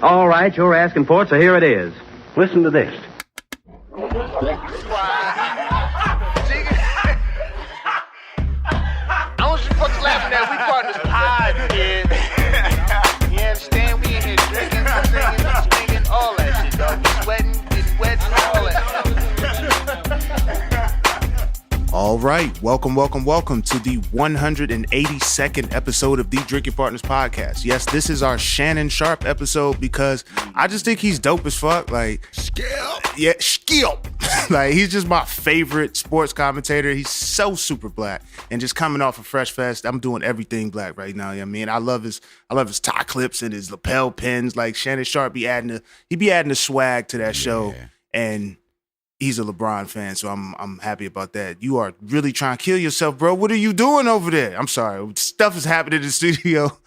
All right, you're asking for it, so here it is. Listen to this. I want you folks laughing at we partners pod, kid. You understand? We in here drinking, singing, swinging, all that shit, dog. We sweating, getting wet, all that. All right, welcome to the 182nd episode of the Drinking Partners podcast. Yes, this is our Shannon Sharp episode because I just think he's dope as fuck. Like, Skip. Like, he's just my favorite sports commentator. He's so super black, and just coming off of Fresh Fest, I'm doing everything black right now. You know what I mean, I love his tie clips and his lapel pins. Like, Shannon Sharp be adding the swag to that show, and he's a LeBron fan, so I'm happy about that. You are really trying to kill yourself, bro. What are you doing over there? I'm sorry. Stuff is happening in the studio.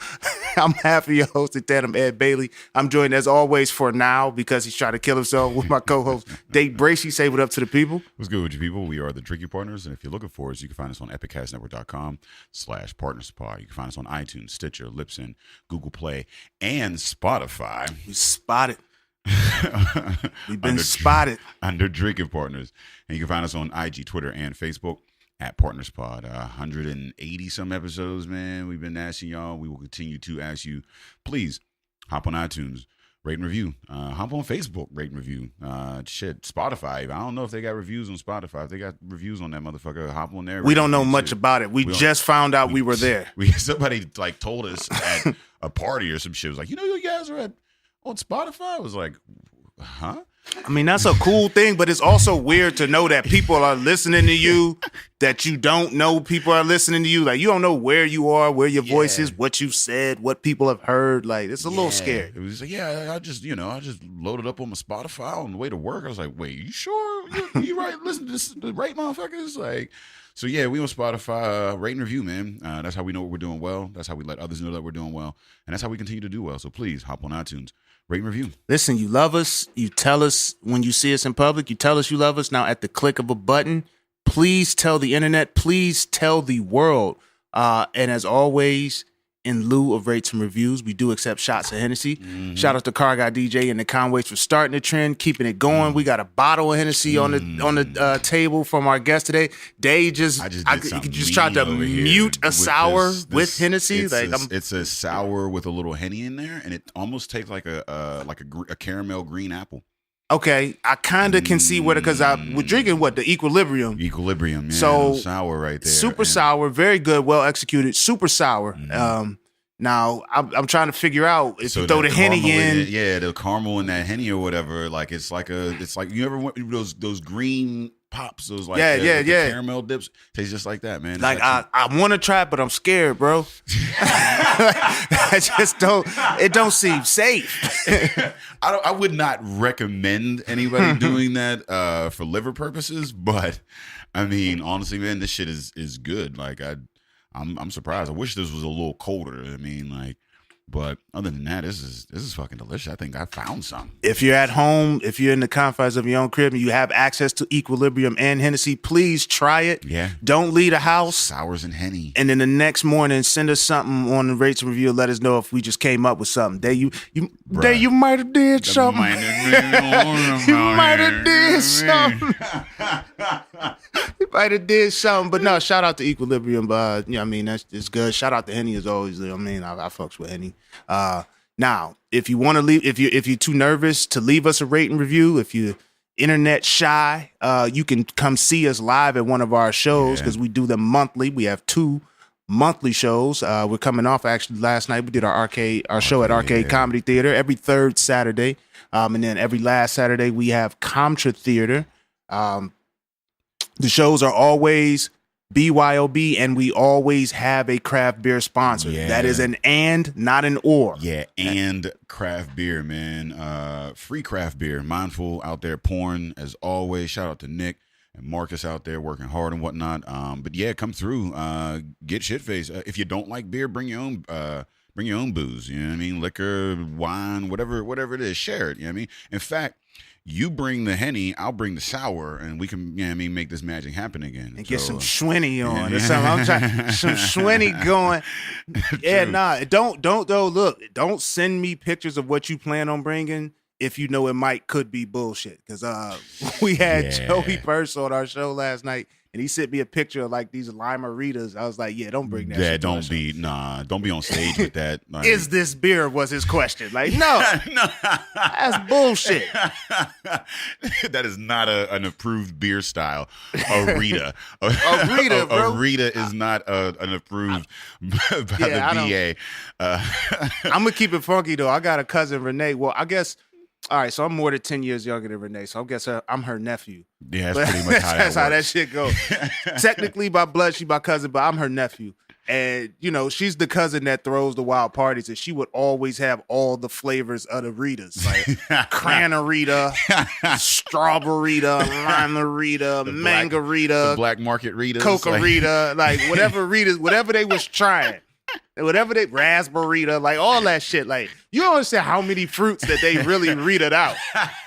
I'm happy your host at that. I'm Ed Bailey. I'm joined as always for now because he's trying to kill himself with my co-host, Dave Bracey. Say what up to the people. What's good with you people? We are the Drinking Partners, and if you're looking for us, you can find us on epiccastnetwork.com/partnerspod. You can find us on iTunes, Stitcher, Libsyn, Google Play, and Spotify. We spotted. We've been spotted under Drinking Partners, and you can find us on IG, Twitter, and Facebook at PartnersPod. 180 some episodes, man. We've been asking y'all. We will continue to ask you. Please hop on iTunes, rate and review. Hop on Facebook, rate and review. Spotify. I don't know if they got reviews on Spotify. If they got reviews on that motherfucker, hop on there. We don't know much about it. We just found out we were there. Somebody like told us at a party or some shit. It was like, you guys are on Spotify. I was like, huh? I mean, that's a cool thing, but it's also weird to know that people are listening to you, that you don't know people are listening to you. Like, you don't know where you are, where your voice is, what you said, what people have heard. Like, it's a little scary. It was like, I just loaded up on my Spotify on the way to work. I was like, wait, you sure? You right? Listen to this, the right motherfuckers? Like, so yeah, we on Spotify, rate and review, man. That's how we know we're doing well. That's how we let others know that we're doing well. And that's how we continue to do well. So please hop on iTunes. Rate and review. Listen, you love us. You tell us when you see us in public. You tell us you love us. Now, at the click of a button, please tell the internet. Please tell the world. And as always, in lieu of rates and reviews, we do accept shots of Hennessy. Mm-hmm. Shout out to Car Guy DJ and the Conways for starting the trend, keeping it going. We got a bottle of Hennessy on the table from our guest today. Dave just tried to mute a sour with Hennessy. It's a sour with a little Henny in there, and it almost tastes like a caramel green apple. Okay, I kind of can see because we're drinking the Equilibrium. Equilibrium, yeah. So sour right there. Super sour, very good, well executed. Super sour. Mm-hmm. Now I'm trying to figure out if you throw the Henny in. The caramel in that Henny or whatever. Like it's like you ever went those green pops, those like caramel dips, tastes just like that, man. Like I want to try it, but I'm scared, bro. I just don't. It don't seem safe. I would not recommend anybody doing that for liver purposes, but I mean, honestly, man, this shit is good. Like I'm surprised. I wish this was a little colder. I mean, like. But other than that, this is fucking delicious. I think I found some. If you're at home, if you're in the confines of your own crib and you have access to Equilibrium and Hennessy, please try it. Yeah. Don't leave the house. Sours and Henny. And then the next morning, send us something on the rates and review. Let us know if we just came up with something. You might have did something. You might have did something. You might have did something. But no, shout out to Equilibrium. You know what I mean? It's good. Shout out to Henny as always. I mean, I fucks with Henny. Now, if you want to leave, if you're too nervous to leave us a rate and review, if you're internet shy, you can come see us live at one of our shows because we do them monthly. We have 2 monthly shows. We're coming off actually last night. We did our show at Arcade Comedy Theater every third Saturday, and then every last Saturday we have Comtra Theater. The shows are always BYOB, and we always have a craft beer sponsor. Yeah. That is an and, not an or. Yeah, and craft beer, man. Free craft beer. Mindful out there pouring, as always. Shout out to Nick and Marcus out there working hard and whatnot. But yeah, come through. Get shit-faced. If you don't like beer, bring your own booze. You know what I mean? Liquor, wine, whatever it is. Share it. You know what I mean? In fact, You bring the Henny, I'll bring the sour, and we can, make this magic happen again. And get some Schwenny on or something. I'm trying some Schwenny going. Yeah, nah. Don't though. Look, don't send me pictures of what you plan on bringing if you know it could be bullshit. Because we had Joey Purse on our show last night. And he sent me a picture of like these limeritas. I was like, yeah, don't bring that. Yeah, don't be on stage with that. Like, is this beer? Was his question. Like, no, that's bullshit. That is not an approved beer style. Arita. Arita, bro. Arita is not an approved by the VA. I'm going to keep it funky though. I got a cousin, Renee. Well, I guess. All right, so I'm more than 10 years younger than Renee, so I guess I'm her nephew. Yeah, that's pretty much how that's how that shit goes. Technically, by blood, she's my cousin, but I'm her nephew. And, she's the cousin that throws the wild parties, and she would always have all the flavors of the Ritas, like Cranarita, Strawberryta, Limerita, Mangarita, the black market Ritas, Coca-Rita, like whatever Ritas, whatever they was trying. Whatever they raspberryta, like all that shit, like you don't understand how many fruits that they really Rita'd out,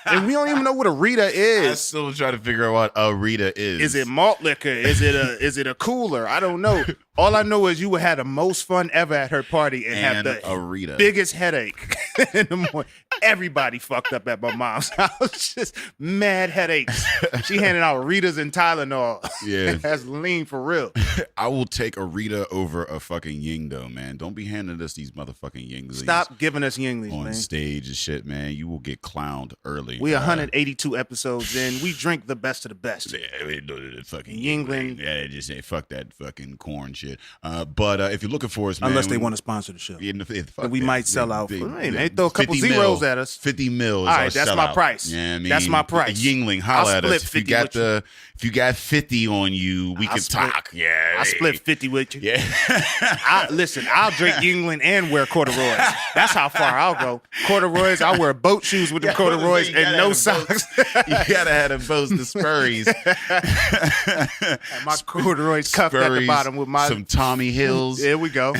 and we don't even know what a Rita is. I still trying to figure out what a Rita is. Is it malt liquor? Is it a cooler? I don't know. All I know is you would have the most fun ever at her party and have the a Rita. Biggest headache in the morning. Everybody fucked up at my mom's house. Just mad headaches. She handing out Ritas and Tylenol. Yeah, that's lean for real. I will take a Rita over a fucking Ying though, man. Don't be handing us these motherfucking Yinglies. Stop giving us Yinglies, on man. stage and shit, man. You will get clowned early. We 182 episodes in. We drink the best of the best. Yeah, we do the fucking Yingling. Yeah, just say fuck that fucking corn shit. But if you're looking for us, man, unless they want to sponsor the show, we might sell out. They throw a couple zeros at us. 50 mil. All right, that's my price. Yeah, that's my price. Yingling, holla at us. If you got 50 on you, we can talk. Yeah, I split 50 with you. Yeah. Listen, I'll drink Yingling and wear corduroys. That's how far I'll go. Corduroys, I'll wear boat shoes with the corduroys and no socks. You gotta have them boats, the Spurries. My corduroys cuffed at the bottom with my some Tommy Hills. There we go.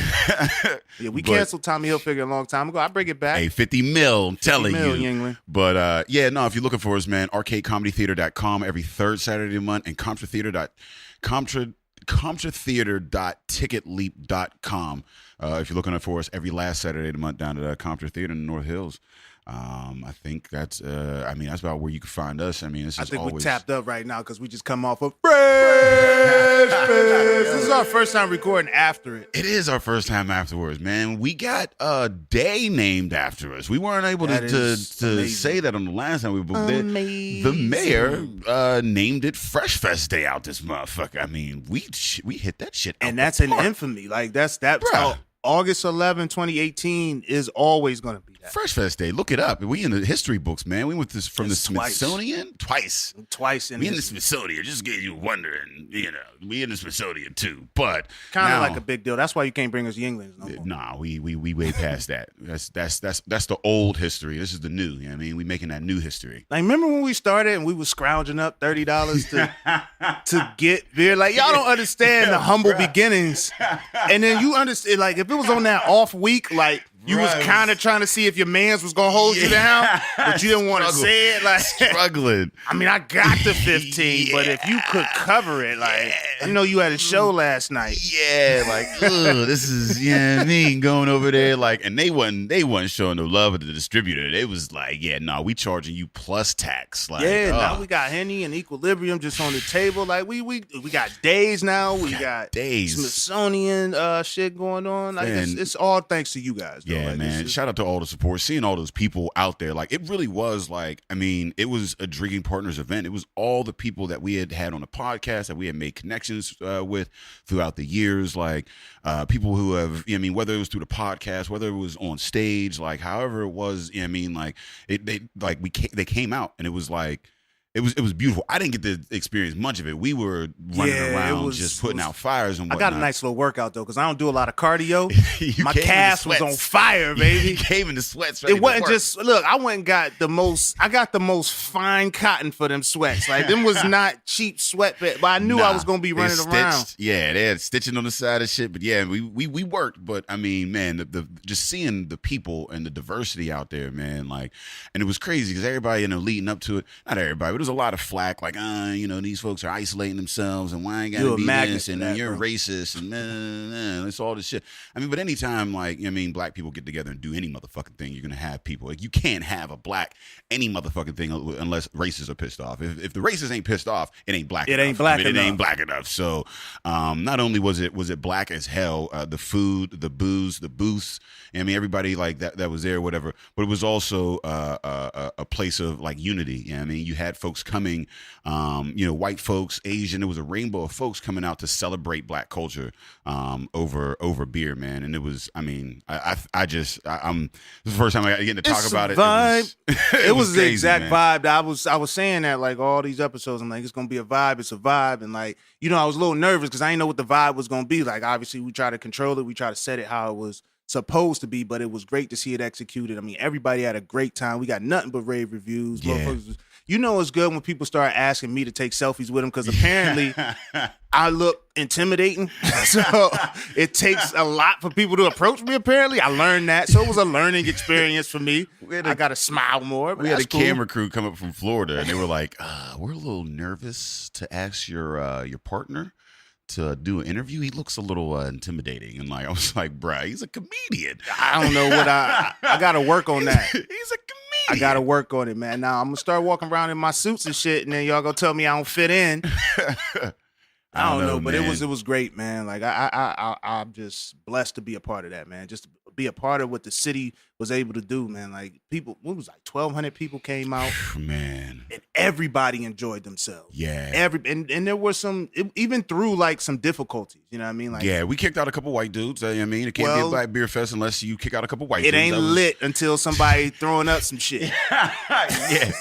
Yeah, we canceled Tommy Hilfiger a long time ago. I bring it back. Hey, 50 mil, I'm telling you. Yingling. But if you're looking for us, man, arcadecomedytheater.com every third Saturday of the month and ComtraTheater.ticketleap.com. If you're looking for us every last Saturday of the month down at Contra Theater in the North Hills. I think that's that's about where you can find us. I think we're tapped up right now because we just come off of Fresh Fest. This is our first time recording after it. It is our first time afterwards, man. We got a day named after us. We weren't able to say that on the last time. The mayor named it Fresh Fest Day out this motherfucker. We hit that shit out and that's an infamy. Like that's August 11, 2018 is always going to be that. Fresh Fest Day. Look it up. We in the history books, man. We went from the Smithsonian twice. We in the Smithsonian. Just in case you wondering, we in the Smithsonian too. But kind of like a big deal. That's why you can't bring us Yinglings no more. Nah, we way past that. That's the old history. This is the new. You know what I mean? We making that new history. Like remember when we started and we was scrounging up $30 to get beer? Like y'all don't understand the humble beginnings. And then you understand like if it was on that off week, like you was kind of trying to see if your mans was gonna hold you down, but you didn't want to say it. Like struggling. I got the 15, but if you could cover it, like you had a show last night. Yeah, like this is going over there, like, and they wasn't showing no love to the distributor. They was like, we charging you plus tax. Like, now we got Henny and Equilibrium just on the table. Like we got days now. We got days. Smithsonian shit going on. Like it's all thanks to you guys. Yeah, like, man. Shout out to all the support. Seeing all those people out there. Like, it really was like, it was a Drinking Partners event. It was all the people that we had on the podcast, that we had made connections with throughout the years. Like, people who have, whether it was through the podcast, whether it was on stage, like, however it was, they came out and it was like, It was beautiful. I didn't get to experience much of it. We were running around just putting out fires and whatnot. I got a nice little workout though, because I don't do a lot of cardio. My calves was on fire, baby. You came in the sweats. It wasn't just look. I went and got the most. I got the most fine cotton for them sweats. Like them was not cheap sweat, but I knew I was gonna be running around. Yeah, they had stitching on the side of shit. But yeah, we worked. But I mean, man, the just seeing the people and the diversity out there, man. Like, and it was crazy because everybody leading up to it. Not everybody, but there was a lot of flack. Like, these folks are isolating themselves, and why ain't gotta be this, and you're racist, and it's all this shit. I mean, but anytime, like, black people get together and do any motherfucking thing, you're gonna have people. Like, you can't have a black any motherfucking thing unless racists are pissed off. If the racists ain't pissed off, it ain't black. It ain't black enough. It ain't black enough. So, not only was it black as hell, the food, the booze, the booths. I mean, everybody like that was there, whatever. But it was also a place of like unity. You know what I mean, you had folks coming. White folks, Asian. There was a rainbow of folks coming out to celebrate black culture over beer, man. And it was, I'm this is the first time I get to talk about it. It was the exact vibe that I was saying that like all these episodes. I'm like, it's gonna be a vibe. It's a vibe, and like I was a little nervous because I didn't know what the vibe was gonna be. Like obviously we try to control it. We try to set it how it was supposed to be, but it was great to see it executed. I mean, everybody had a great time. We got nothing but rave reviews. Yeah. It's good when people start asking me to take selfies with them because apparently I look intimidating. So it takes a lot for people to approach me, apparently. I learned that. So it was a learning experience for me. I got to smile more. We had a camera crew come up from Florida, and they were like, we're a little nervous to ask your partner to do an interview. He looks a little intimidating. And like I was like, bruh, he's a comedian. I don't know what I got to work on that. He's a comedian. I got to work on it, man. Now I'm going to start walking around in my suits and shit, and then y'all going to tell me I don't fit in. I don't know, but it was great, man. Like I'm just blessed to be a part of that, man. Just to be a part of what the city was able to do, man. Like people, what was like 1,200 people came out, man, and everybody enjoyed themselves. Yeah, and there were some even through like some difficulties. You know what I mean? Like we kicked out a couple white dudes. I mean, it can't be a black beer fest unless you kick out a couple white dudes. It ain't lit until somebody throwing up some shit. Yeah,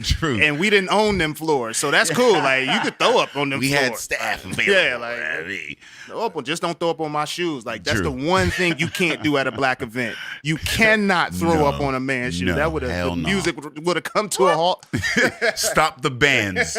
true. And we didn't own them floors, so that's cool. Like you could throw up on them. We floors. had staff. Yeah, like just don't throw up on my shoes. Like that's the one thing you can't do at a black event. You cannot throw up on a man's shoe. That would have music would have come to a halt. Stop the bands.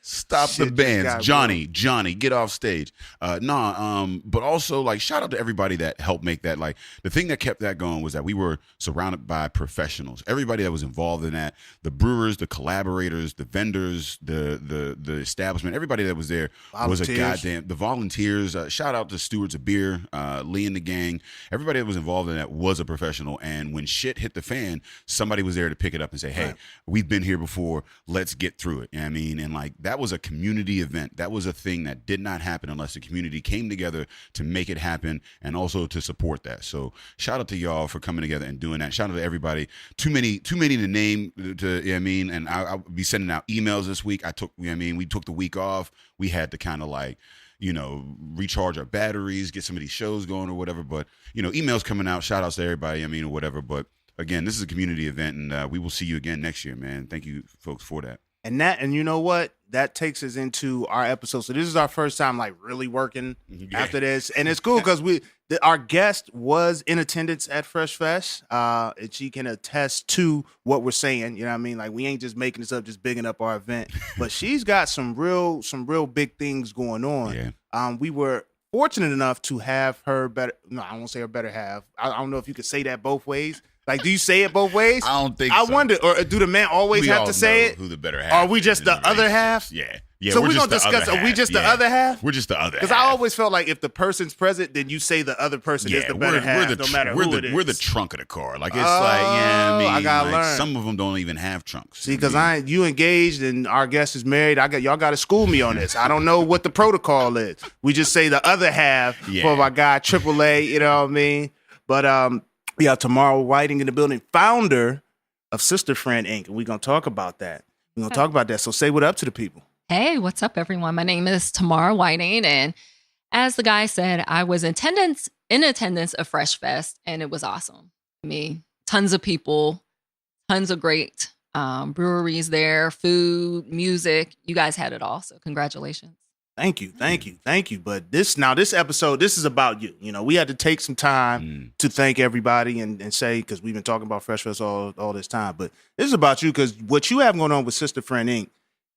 Stop the bands. Johnny, get off stage. But also like shout out to everybody that helped make that. Like the thing that kept that going was that we were surrounded by professionals. Everybody that was involved in that, the brewers, the collaborators, the vendors, the establishment, everybody that was there was a goddamn the volunteers. Shout out to Stewards of Beer, Lee and the gang. Everybody that was involved in that was a professional. And when shit hit the fan, somebody was there to pick it up and say, hey, we've been here before. Let's get through it. You know what I mean? And like that was a community event. That was a thing that did not happen unless the community came together to make it happen and also to support that. So shout out to y'all for coming together and doing that. Shout out to everybody. Too many to name to, you know what I mean? And I'll be sending out emails this week. We took the week off. We had to kind of like, recharge our batteries, get some of these shows going or whatever. But, emails coming out, shout outs to everybody, or whatever. But again, this is a community event and we will see you again next year, man. Thank you folks for that. And you know what? That takes us into our episode. So this is our first time like really working after this. And it's cool because our guest was in attendance at Fresh Fest. And she can attest to what we're saying. You know what I mean? Like we ain't just making this up, just bigging up our event. But she's got some real big things going on. Yeah. We were fortunate enough to have her better. No, I won't say her better half. I don't know if you could say that both ways. Like, do you say it both ways? I don't think so. I wonder, or do the men always have to say it? Who the better half? Are we just the other half? Yeah. So we're going to discuss, are we just the other half? We're just the other half. Because I always felt like if the person's present, then you say the other person is the better half, no matter who it is. We're the trunk of the car. Like, it's I gotta learn. Some of them don't even have trunks. See, because you engaged and our guest is married, y'all got to school me on this. I don't know what the protocol is. We just say the other half for my guy, AAA, you know what I mean? But, we have Tamara Whiting in the building, founder of Sister Friend Inc. And we're going to talk about that. So say what up to the people. Hey, what's up, everyone? My name is Tamara Whiting. And as the guy said, I was in attendance of Fresh Fest, and it was awesome. I mean, tons of people, tons of great breweries there, food, music. You guys had it all. So congratulations. Thank you. But this episode, this is about you. You know, we had to take some time to thank everybody and say, because we've been talking about Fresh Fest all this time, but this is about you because what you have going on with Sister Friend Inc.,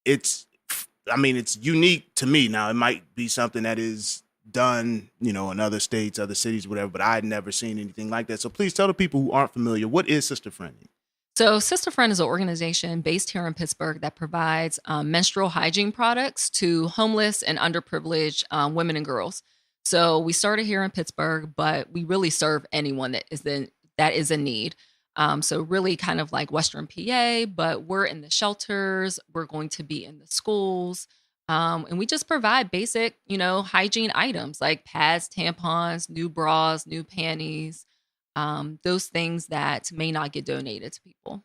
it's unique to me. Now, it might be something that is done, you know, in other states, other cities, whatever, but I had never seen anything like that. So please tell the people who aren't familiar, what is Sister Friend Inc.? So Sister Friend is an organization based here in Pittsburgh that provides menstrual hygiene products to homeless and underprivileged women and girls. So we started here in Pittsburgh, but we really serve anyone that is in need. So really kind of like Western PA, but we're in the shelters. We're going to be in the schools. And we just provide basic, you know, hygiene items like pads, tampons, new bras, new panties. Those things that may not get donated to people.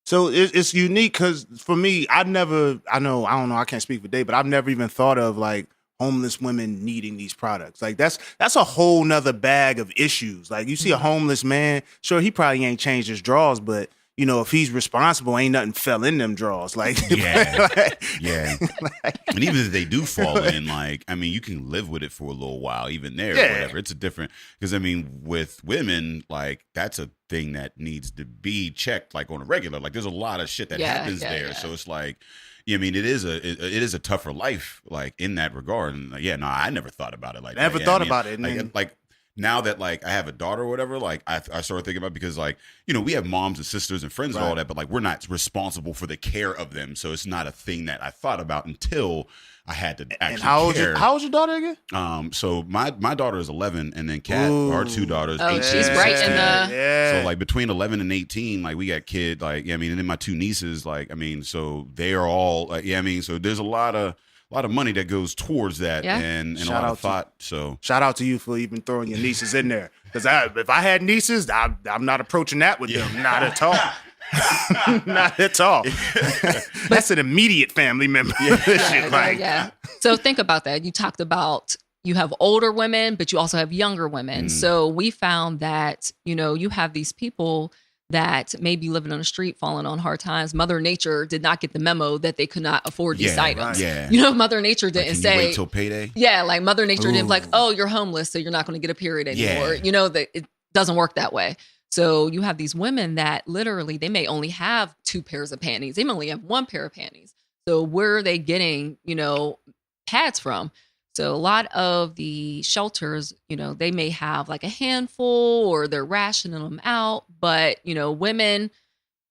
So it's unique because for me, I don't know, I can't speak for Dave, but I've never even thought of like homeless women needing these products. Like that's a whole nother bag of issues. Like you see a homeless man, sure, he probably ain't changed his drawers, but you know, if he's responsible, ain't nothing fell in them drawers. Like, yeah. And even if they do fall in, like, I mean, you can live with it for a little while, even there, or whatever. It's a different, because I mean, with women, like, that's a thing that needs to be checked, like, on a regular. Like, there's a lot of shit that happens there. So it's like, yeah, I mean, it is a tougher life, like, in that regard. And I never thought about it like that. Never thought about it. Like, now that like I have a daughter or whatever, like I started thinking about, because like, you know, we have moms and sisters and friends and all that, but like we're not responsible for the care of them. So it's not a thing that I thought about until I had to actually care. How old's your daughter again? So my daughter is 11, and then Kat, our two daughters, 18. She's right in the So like between 11 and 18, like we got kid, like, I mean, and then my two nieces, like, I mean, so they are all like, I mean, so there's a lot of money that goes towards that, and a lot of thought. So shout out to you for even throwing your nieces in there. Because if I had nieces, I'm not approaching that with them. Not at all. Not at all. That's an immediate family member. So think about that. You talked about you have older women, but you also have younger women. So we found that, you know, you have these people that may be living on the street, falling on hard times. Mother Nature did not get the memo that they could not afford these items. Yeah. You know, Mother Nature didn't like, say, wait till payday. Yeah, like Mother Nature didn't be like, oh, you're homeless, so you're not going to get a period anymore. You know, that it doesn't work that way. So you have these women that literally, they may only have 2 pairs of panties. They may only have 1 pair of panties. So where are they getting, you know, pads from? So a lot of the shelters, you know, they may have like a handful or they're rationing them out. But, you know, women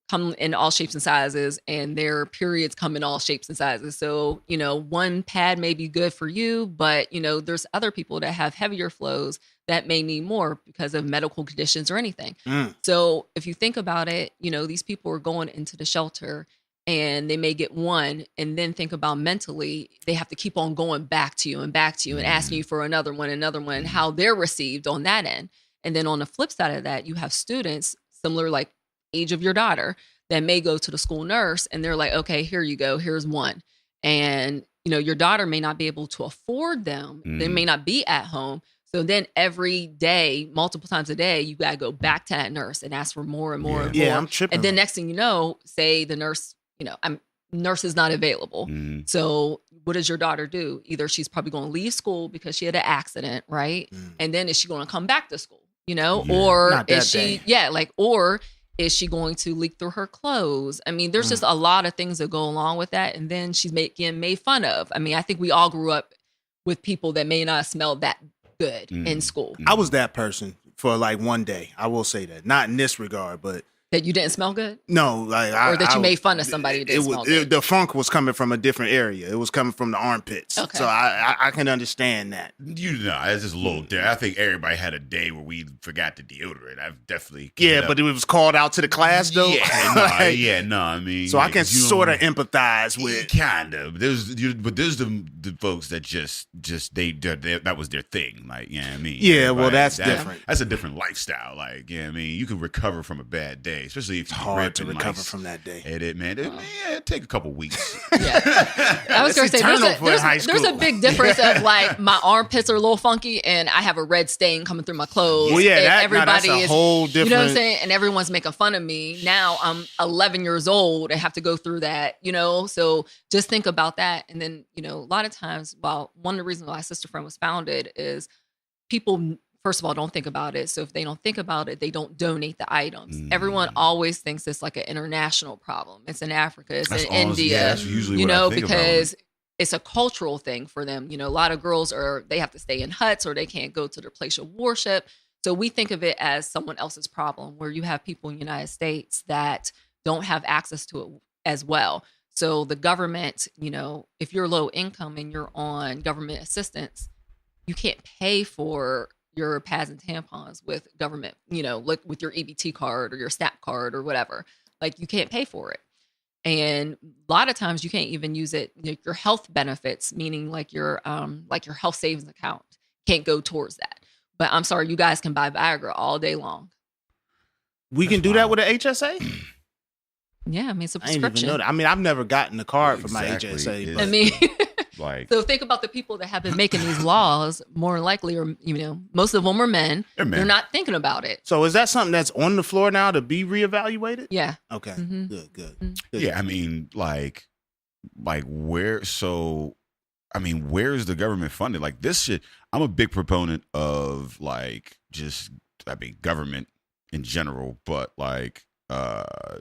come in all shapes and sizes, and their periods come in all shapes and sizes. So, you know, 1 pad may be good for you, but, you know, there's other people that have heavier flows that may need more because of medical conditions or anything. So if you think about it, you know, these people are going into the shelter and they may get 1, and then think about mentally, they have to keep on going back to you and asking you for another one, how they're received on that end. And then on the flip side of that, you have students similar, like age of your daughter, that may go to the school nurse and they're like, okay, here you go, here's 1. And, you know, your daughter may not be able to afford them. They may not be at home. So then every day, multiple times a day, you got to go back to that nurse and ask for more and more and more. I'm tripping. And then next thing you know, say the nurse, you know, nurse is not available. So what does your daughter do? Either she's probably going to leave school because she had an accident, right? And then is she going to come back to school, you know? Or is she, or is she going to leak through her clothes? I mean, there's just a lot of things that go along with that. And then she's getting made fun of. I mean, I think we all grew up with people that may not smell that good in school. I was that person for like 1 day. I will say that. Not in this regard, but that you didn't smell good? No, like or that you made fun of somebody who didn't smell good. The funk was coming from a different area. It was coming from the armpits. Okay. So I can understand that. You know, it's just a little different. I think everybody had a day where we forgot the deodorant. I've definitely but it was called out to the class though. I mean, so I can sort of empathize with kind of. There's the folks that just that was their thing. Like, I mean, well, that's different. That's a different lifestyle. Like, I mean, you can recover from a bad day. day, especially if It's you hard to rip and, recover like, from that day. It take a couple weeks. Yeah. I was going to say, there's a big difference of like my armpits are a little funky and I have a red stain coming through my clothes. Well, yeah, and that's a whole different. You know what I'm saying? And everyone's making fun of me. Now I'm 11 years old and have to go through that, So just think about that. And then, a lot of times, one of the reasons why Sister Friend was founded is people, first of all, don't think about it. So if they don't think about it, they don't donate the items. Everyone always thinks it's like an international problem. It's in Africa. It's in India. Yeah, that's usually what I think because about. it's a cultural thing for them. A lot of girls they have to stay in huts or they can't go to their place of worship. So we think of it as someone else's problem, where you have people in the United States that don't have access to it as well. So the government, if you're low income and you're on government assistance, you can't pay for your pads and tampons with government, like with your EBT card or your SNAP card or whatever. Like you can't pay for it. And a lot of times you can't even use it. Your health benefits, meaning like your health savings account, can't go towards that. But I'm sorry, you guys can buy Viagra all day long. We can do that with an HSA? Yeah, I mean, it's a I didn't prescription. even know that. I mean, I've never gotten a card for my Exactly. HSA. I mean, Like, so think about the people that have been making these laws. More likely, or most of them are men. They're men. They're not thinking about it. So is that something that's on the floor now to be reevaluated? Yeah. Okay. Mhm. Good. yeah, I mean, like where? So, I mean, where is the government funded? Like this shit. I'm a big proponent of government in general, but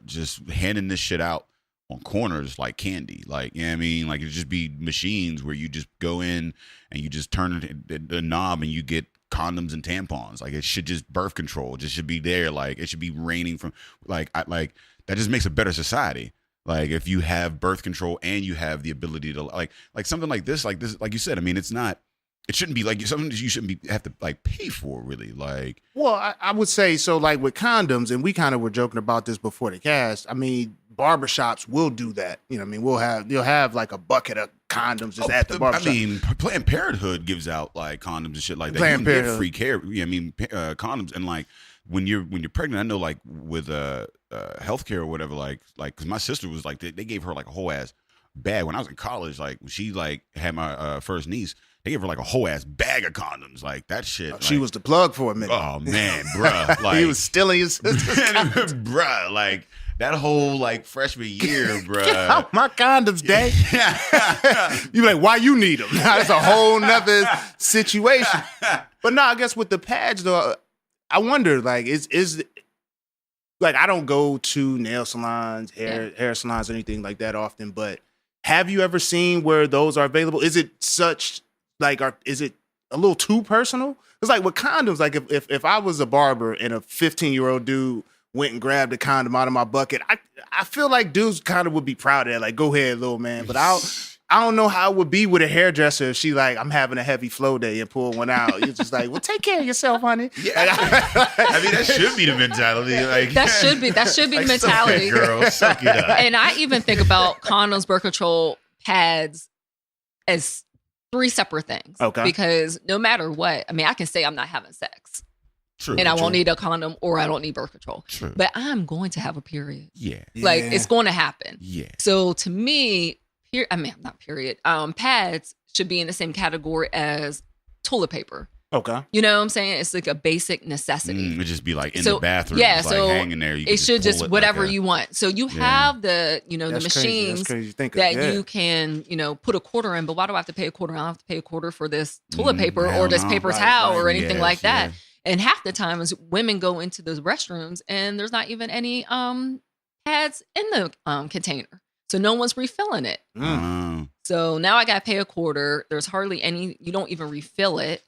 just handing this shit out on corners like candy. Like, I mean? Like, it just be machines where you just go in and you just turn the knob and you get condoms and tampons. Like, it should just birth control. It just should be there. Like, it should be raining from that just makes a better society. Like, if you have birth control and you have the ability to like something like this, like you said, I mean, it shouldn't be like something that you shouldn't have to like pay for, really. Like, well, I would say so. Like with condoms, and we kind of were joking about this before the cast. I mean, barbershops will do that. You know, what I mean, you'll have like a bucket of condoms just at the barbershop. I mean, Planned Parenthood gives out like condoms and shit like that. Planned you can get Parenthood. free care. Yeah, I mean, condoms, and like when you're pregnant, I know like with healthcare or whatever, like because my sister was like they gave her like a whole ass bag when I was in college. Like when she like had my first niece, they gave her like a whole ass bag of condoms. Like that shit. She was the plug for a minute. Oh man, bruh. Like he was stealing his sister's condoms. bruh. Like that whole like freshman year, bruh. Get out my condoms, Dad. You be like, why you need them? That's a whole nother situation. But no, I guess with the pads though, I wonder like is like I don't go to nail salons, hair salons, anything like that often. But have you ever seen where those are available? Is it such like is it a little too personal? It's like with condoms. Like if I was a barber and a 15-year-old dude went and grabbed a condom out of my bucket, I feel like dudes kind of would be proud of that. Like, go ahead, little man. But I don't know how it would be with a hairdresser if she like, I'm having a heavy flow day and pull one out. You're just like, well, take care of yourself, honey. Yeah. I mean, that should be the mentality. Like That should be the mentality. Suck it, girl, suck it up. And I even think about condoms, birth control, pads as 3 separate things. Okay. Because no matter what, I mean, I can say I'm not having sex. True. And I won't need a condom or I don't need birth control. True. But I'm going to have a period. Yeah. Like, it's going to happen. Yeah. So to me, pads should be in the same category as toilet paper. Okay. You know what I'm saying? It's like a basic necessity. It'd just be like in the bathroom. Yeah, like so hanging there. You it should just pull it whatever like you want. So you have the That's the crazy. machines That's crazy to think of. that Yeah. you can put a quarter in. But why do I have to pay a quarter? I don't have to pay a quarter for this toilet paper hell or this no. paper Right, towel right. or anything Yes, like that. yeah. And half the time is women go into those restrooms and there's not even any pads in the container. So no one's refilling it. Oh. So now I got to pay a quarter. There's hardly any, you don't even refill it.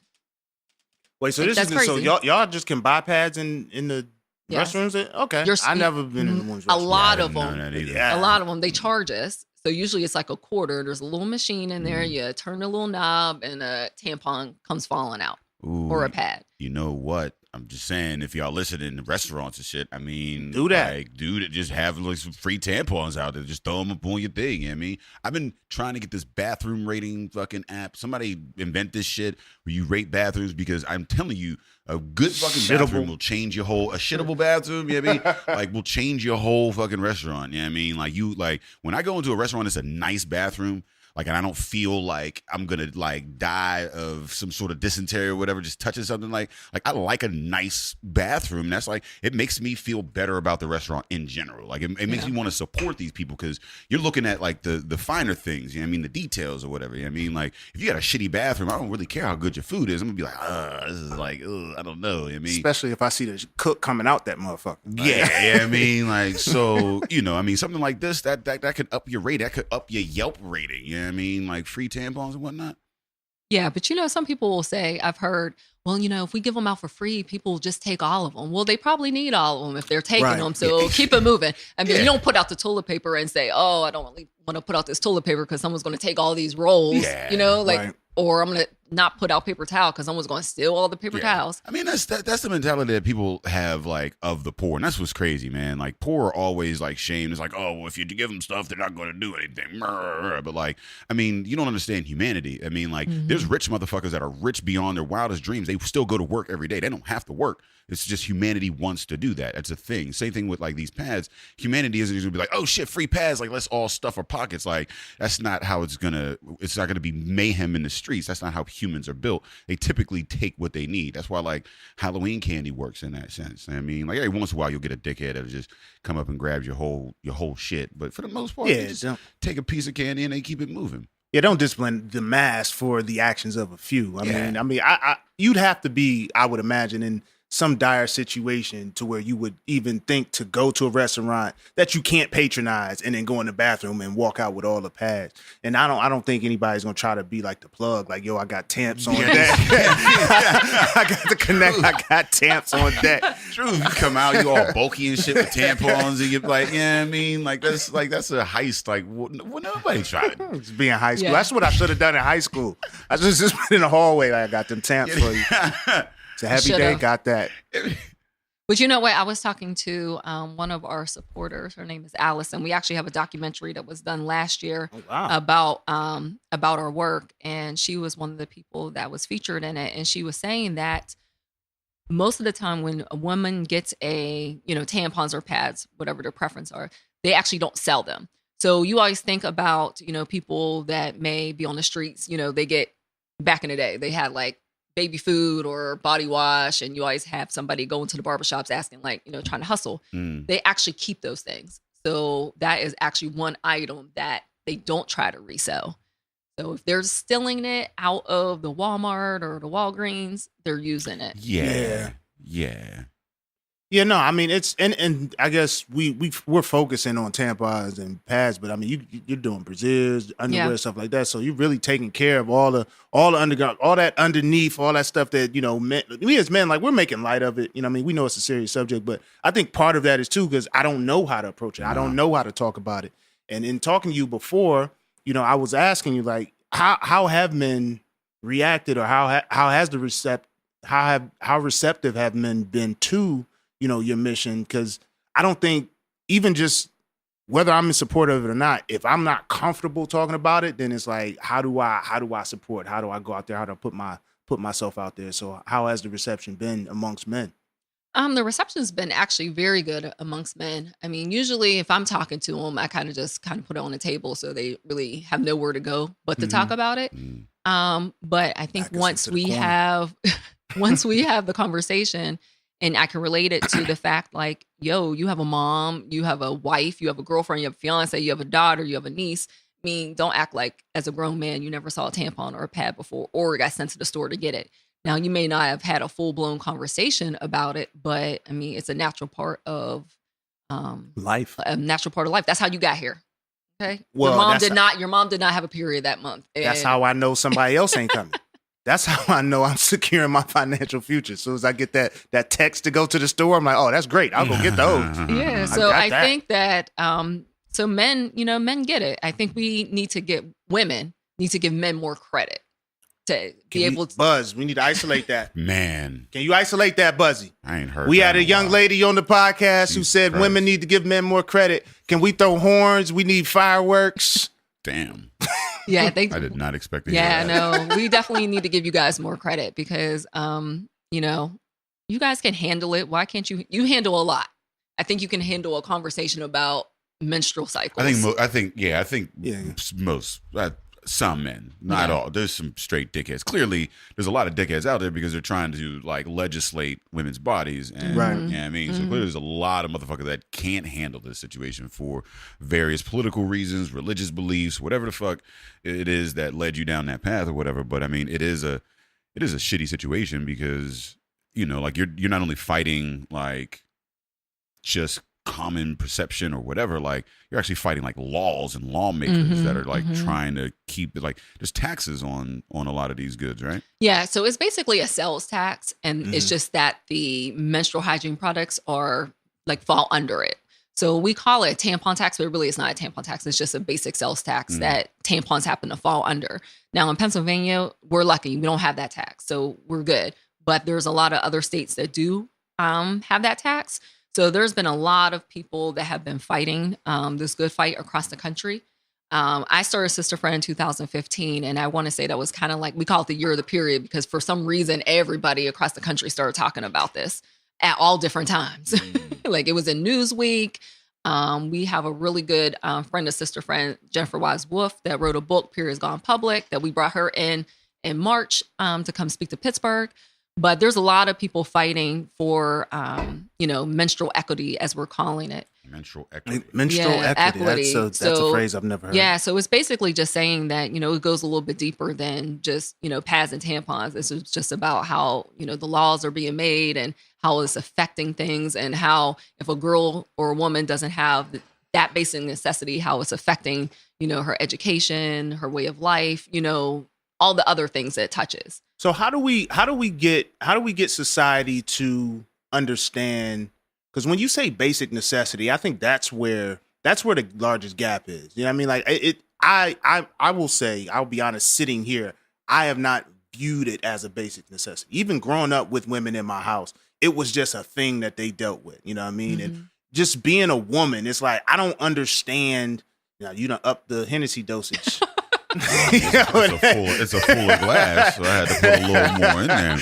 Wait, so Like, this that's is so crazy. y'all just can buy pads in the Yes. restrooms? Okay. You're- I never been in one's A restroom. lot I of didn't know them. that either. Yeah. A lot of them, they charge us. So usually it's like a quarter. There's a little machine in there. You turn the little knob and a tampon comes falling out Ooh, or a pad. You know what? I'm just saying, if y'all listening to restaurants and shit, I mean, do that. Like, dude, just have like some free tampons out there. Just throw them up on your thing. You know what I mean, I've been trying to get this bathroom rating fucking app. Somebody invent this shit where you rate bathrooms, because I'm telling you, a good fucking bathroom will change your whole, a shittable bathroom, you know what I mean? Like, will change your whole fucking restaurant. You know what I mean? Like, when I go into a restaurant, it's a nice bathroom. Like, and I don't feel like I'm gonna like die of some sort of dysentery or whatever, just touching something. Like I like a nice bathroom. That's like, it makes me feel better about the restaurant in general. Like, it makes me want to support these people, because you're looking at like the finer things. You know what I mean? The details or whatever. You know what I mean? Like, if you got a shitty bathroom, I don't really care how good your food is. I'm gonna be like, this is like, I don't know. You know what I mean? Especially if I see the cook coming out that motherfucker. Like, yeah, I mean, like, so, you know, I mean, something like this, that could up your rate. That could up your Yelp rating. You know what I mean? Like, free tampons and whatnot. Yeah, but some people will say, I've heard, well, if we give them out for free, people will just take all of them. Well, they probably need all of them if they're taking them. So keep it moving. I mean, you don't put out the toilet paper and say, oh, I don't really want to put out this toilet paper because someone's going to take all these rolls, or I'm going to not put out paper towel because someone's going to steal all the paper towels. I mean, that's the mentality that people have, like, of the poor. And that's what's crazy, man. Like, poor are always, like, shamed. It's like, oh, well, if you give them stuff, they're not going to do anything. But, like, I mean, you don't understand humanity. I mean, like, there's rich motherfuckers that are rich beyond their wildest dreams. They still go to work every day. They don't have to work. It's just humanity wants to do that. That's a thing. Same thing with, like, these pads. Humanity isn't usually be like, oh, shit, free pads. Like, let's all stuff our pockets. Like, that's not how it's not going to be mayhem in the streets. That's not how humans are built. They typically take what they need. That's why, like, Halloween candy works in that sense. I mean, like, every once in a while you'll get a dickhead that'll just come up and grab your whole shit. But for the most part, they just take a piece of candy and they keep it moving. Yeah, don't discipline the mass for the actions of a few. I mean, you'd have to be, I would imagine, in some dire situation to where you would even think to go to a restaurant that you can't patronize and then go in the bathroom and walk out with all the pads. And I don't think anybody's gonna try to be like the plug, like, yo, I got Tamps on deck. I got the connect. I got Tamps on deck. True. You come out, you all bulky and shit with tampons, and you're like, yeah, I mean, like, that's a heist. Like, what nobody tried. It's being high school. That's what I should have done in high school. I just went in the hallway. Like, I got them Tamps for you. It's a happy day. Got that. But you know what? I was talking to one of our supporters. Her name is Allison. We actually have a documentary that was done last year about our work, and she was one of the people that was featured in it. And she was saying that most of the time when a woman gets tampons or pads, whatever their preference are, they actually don't sell them. So you always think about people that may be on the streets. They get, back in the day, they had like baby food or body wash, and you always have somebody going to the barbershops asking, like, trying to hustle. They actually keep those things. So that is actually one item that they don't try to resell. So if they're stealing it out of the Walmart or the Walgreens, they're using it. Yeah. Yeah, no, I mean, it's and I guess we're focusing on tampons and pads, but I mean, you're doing brassieres, underwear, stuff like that. So you're really taking care of all the underground, all that underneath, all that stuff that we as men, like, we're making light of it. I mean, we know it's a serious subject, but I think part of that is too because I don't know how to approach it. I don't know how to talk about it. And in talking to you before, I was asking you, like, how have men reacted, or how receptive have men been to your mission? Because I don't think, even just whether I'm in support of it or not, if I'm not comfortable talking about it, then it's like, how do I support? How do I go out there? How do I put myself out there? So how has the reception been amongst men? The reception's been actually very good amongst men. I mean, usually if I'm talking to them, I kind of put it on the table so they really have nowhere to go but to talk about it. But I think once we have the conversation, and I can relate it to the fact, like, yo, you have a mom, you have a wife, you have a girlfriend, you have a fiance, you have a daughter, you have a niece. I mean, don't act like as a grown man you never saw a tampon or a pad before or got sent to the store to get it. Now, you may not have had a full-blown conversation about it, but, I mean, it's a natural part of life. A natural part of life. That's how you got here. Okay? Well, your mom did not have a period that month. That's how I know somebody else ain't coming. That's how I know I'm securing my financial future. As soon as I get that text to go to the store, I'm like, oh, that's great. I'll go get those. Yeah. So I think that, so men, men get it. I think women need to give men more credit. to be able to. Buzz, we need to isolate that. Man. Can you isolate that, Buzzy? I ain't heard We that had a in young while. lady on the podcast who Jesus said Christ. women need to give men more credit. Can we throw horns? We need fireworks. Damn. Yeah, I did not expect to hear Yeah, that. no, we definitely need to give you guys more credit because, you know, you guys can handle it. Why can't you? You handle a lot. I think you can handle a conversation about menstrual cycles. I think Yeah. most, some men, not all. There's some straight dickheads. Clearly, there's a lot of dickheads out there because they're trying to like legislate women's bodies, and Right. you know what I mean. So clearly, there's a lot of motherfuckers that can't handle this situation for various political reasons, religious beliefs, whatever the fuck it is that led you down that path or whatever. But I mean, it is a shitty situation because like you're not only fighting like just common perception or whatever, like you're actually fighting like laws and lawmakers that are like trying to keep it, like there's taxes on a lot of these goods, right? Yeah, so it's basically a sales tax, and it's just that the menstrual hygiene products are like fall under it. So we call it a tampon tax, but really it's not a tampon tax. It's just a basic sales tax that tampons happen to fall under. Now in Pennsylvania, we're lucky. We don't have that tax, so we're good. But there's a lot of other states that do have that tax. So there's been a lot of people that have been fighting this good fight across the country. I started Sister Friend in 2015, and I want to say that was kind of like, we call it the year of the period because for some reason, everybody across the country started talking about this at all different times. Like it was in Newsweek. We have a really good friend of Sister Friend, Jennifer Wise Wolf, that wrote a book, Period's Gone Public, that we brought her in March to come speak to Pittsburgh. But there's a lot of people fighting for, menstrual equity, as we're calling it. Menstrual equity. Menstrual equity. That's a phrase I've never heard. Yeah, so it's basically just saying that, it goes a little bit deeper than just, pads and tampons. This is just about how, the laws are being made and how it's affecting things and how if a girl or a woman doesn't have that basic necessity, how it's affecting, her education, her way of life, all the other things that it touches. So how do we get society to understand? Because when you say basic necessity, I think that's where the largest gap is. You know what I mean? Like I will say, I'll be honest, sitting here, I have not viewed it as a basic necessity. Even growing up with women in my house, it was just a thing that they dealt with. You know what I mean? And just being a woman, it's like I don't understand. You done up the Hennessy dosage. It's a full glass, so I had to put a little more in there.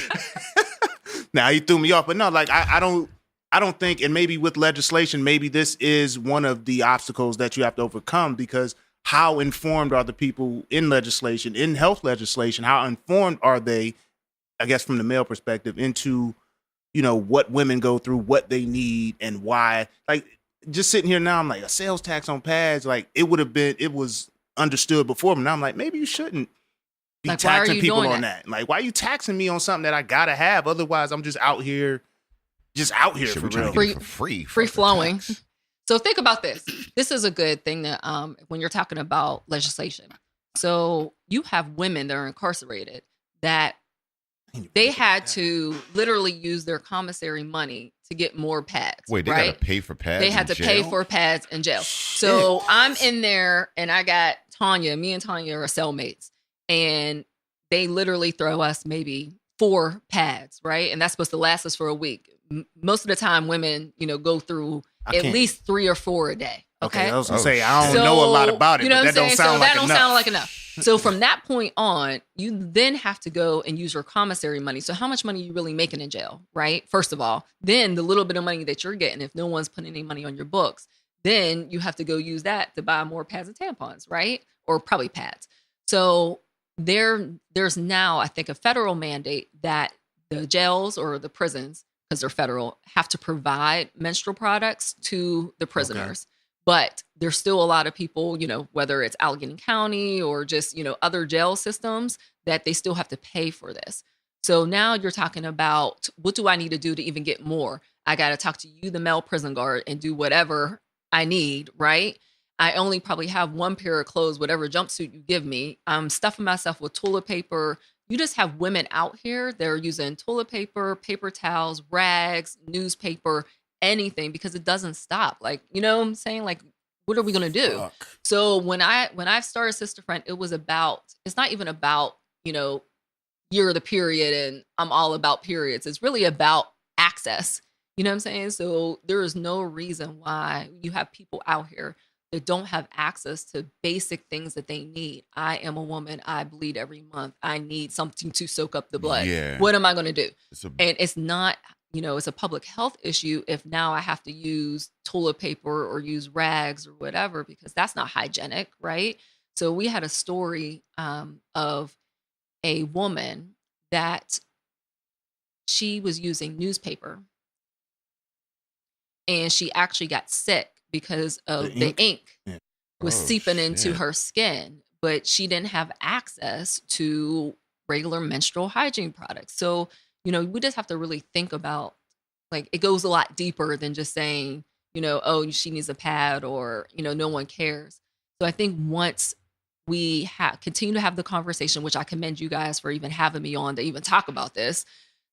Now he threw me off, but no, like I don't think, and maybe with legislation, maybe this is one of the obstacles that you have to overcome, because how informed are the people in legislation, in health legislation? How informed are they, I guess, from the male perspective, into what women go through, what they need, and why? Like just sitting here now, I'm like, a sales tax on pads, like it was understood before, but now I'm like, maybe you shouldn't be like, taxing people on that. Like, why are you taxing me on something that I gotta have? Otherwise, I'm just out here Shit, for we trying real. to get it for free. Free Fuck the flowing. tax. So think about this. This is a good thing that when you're talking about legislation. So you have women that are incarcerated that they had to literally use their commissary money to get more pads. Wait, they right? gotta pay for pads? They had to in pay jail? for pads in jail. So I'm in there and I got Tanya. Me and Tanya are cellmates. And they literally throw us maybe 4 pads, right? And that's supposed to last us for a week. Most of the time, women, go through at least 3 or 4 a day. Okay, I was gonna say I don't know a lot about it, but that don't sound like enough. So from that point on, you then have to go and use your commissary money. So how much money are you really making in jail, right? First of all, then the little bit of money that you're getting, if no one's putting any money on your books, then you have to go use that to buy more pads and tampons, right? Or probably pads. So there's now, I think, a federal mandate that the jails or the prisons, because they're federal, have to provide menstrual products to the prisoners. Okay. But there's still a lot of people, whether it's Allegheny County or just, other jail systems, that they still have to pay for this. So now you're talking about, what do I need to do to even get more? I got to talk to you, the male prison guard, and do whatever I need, right? I only probably have 1 pair of clothes, whatever jumpsuit you give me. I'm stuffing myself with toilet paper. You just have women out here. They're using toilet paper, paper towels, rags, newspaper, anything, because it doesn't stop. Like, you know what I'm saying? Like, what are we going to do? Fuck. So when I started Sister Friend, it's not even about, you're the period and I'm all about periods. It's really about access. You know what I'm saying? So there is no reason why you have people out here that don't have access to basic things that they need. I am a woman. I bleed every month. I need something to soak up the blood. Yeah. What am I going to do? And it's not, it's a public health issue if now I have to use toilet paper or use rags or whatever, because that's not hygienic, right? So we had a story of a woman that she was using newspaper and she actually got sick because of the ink was seeping into her skin, but she didn't have access to regular menstrual hygiene products. So, we just have to really think about, like, it goes a lot deeper than just saying, oh, she needs a pad or, no one cares. So I think once we continue to have the conversation, which I commend you guys for even having me on to even talk about this.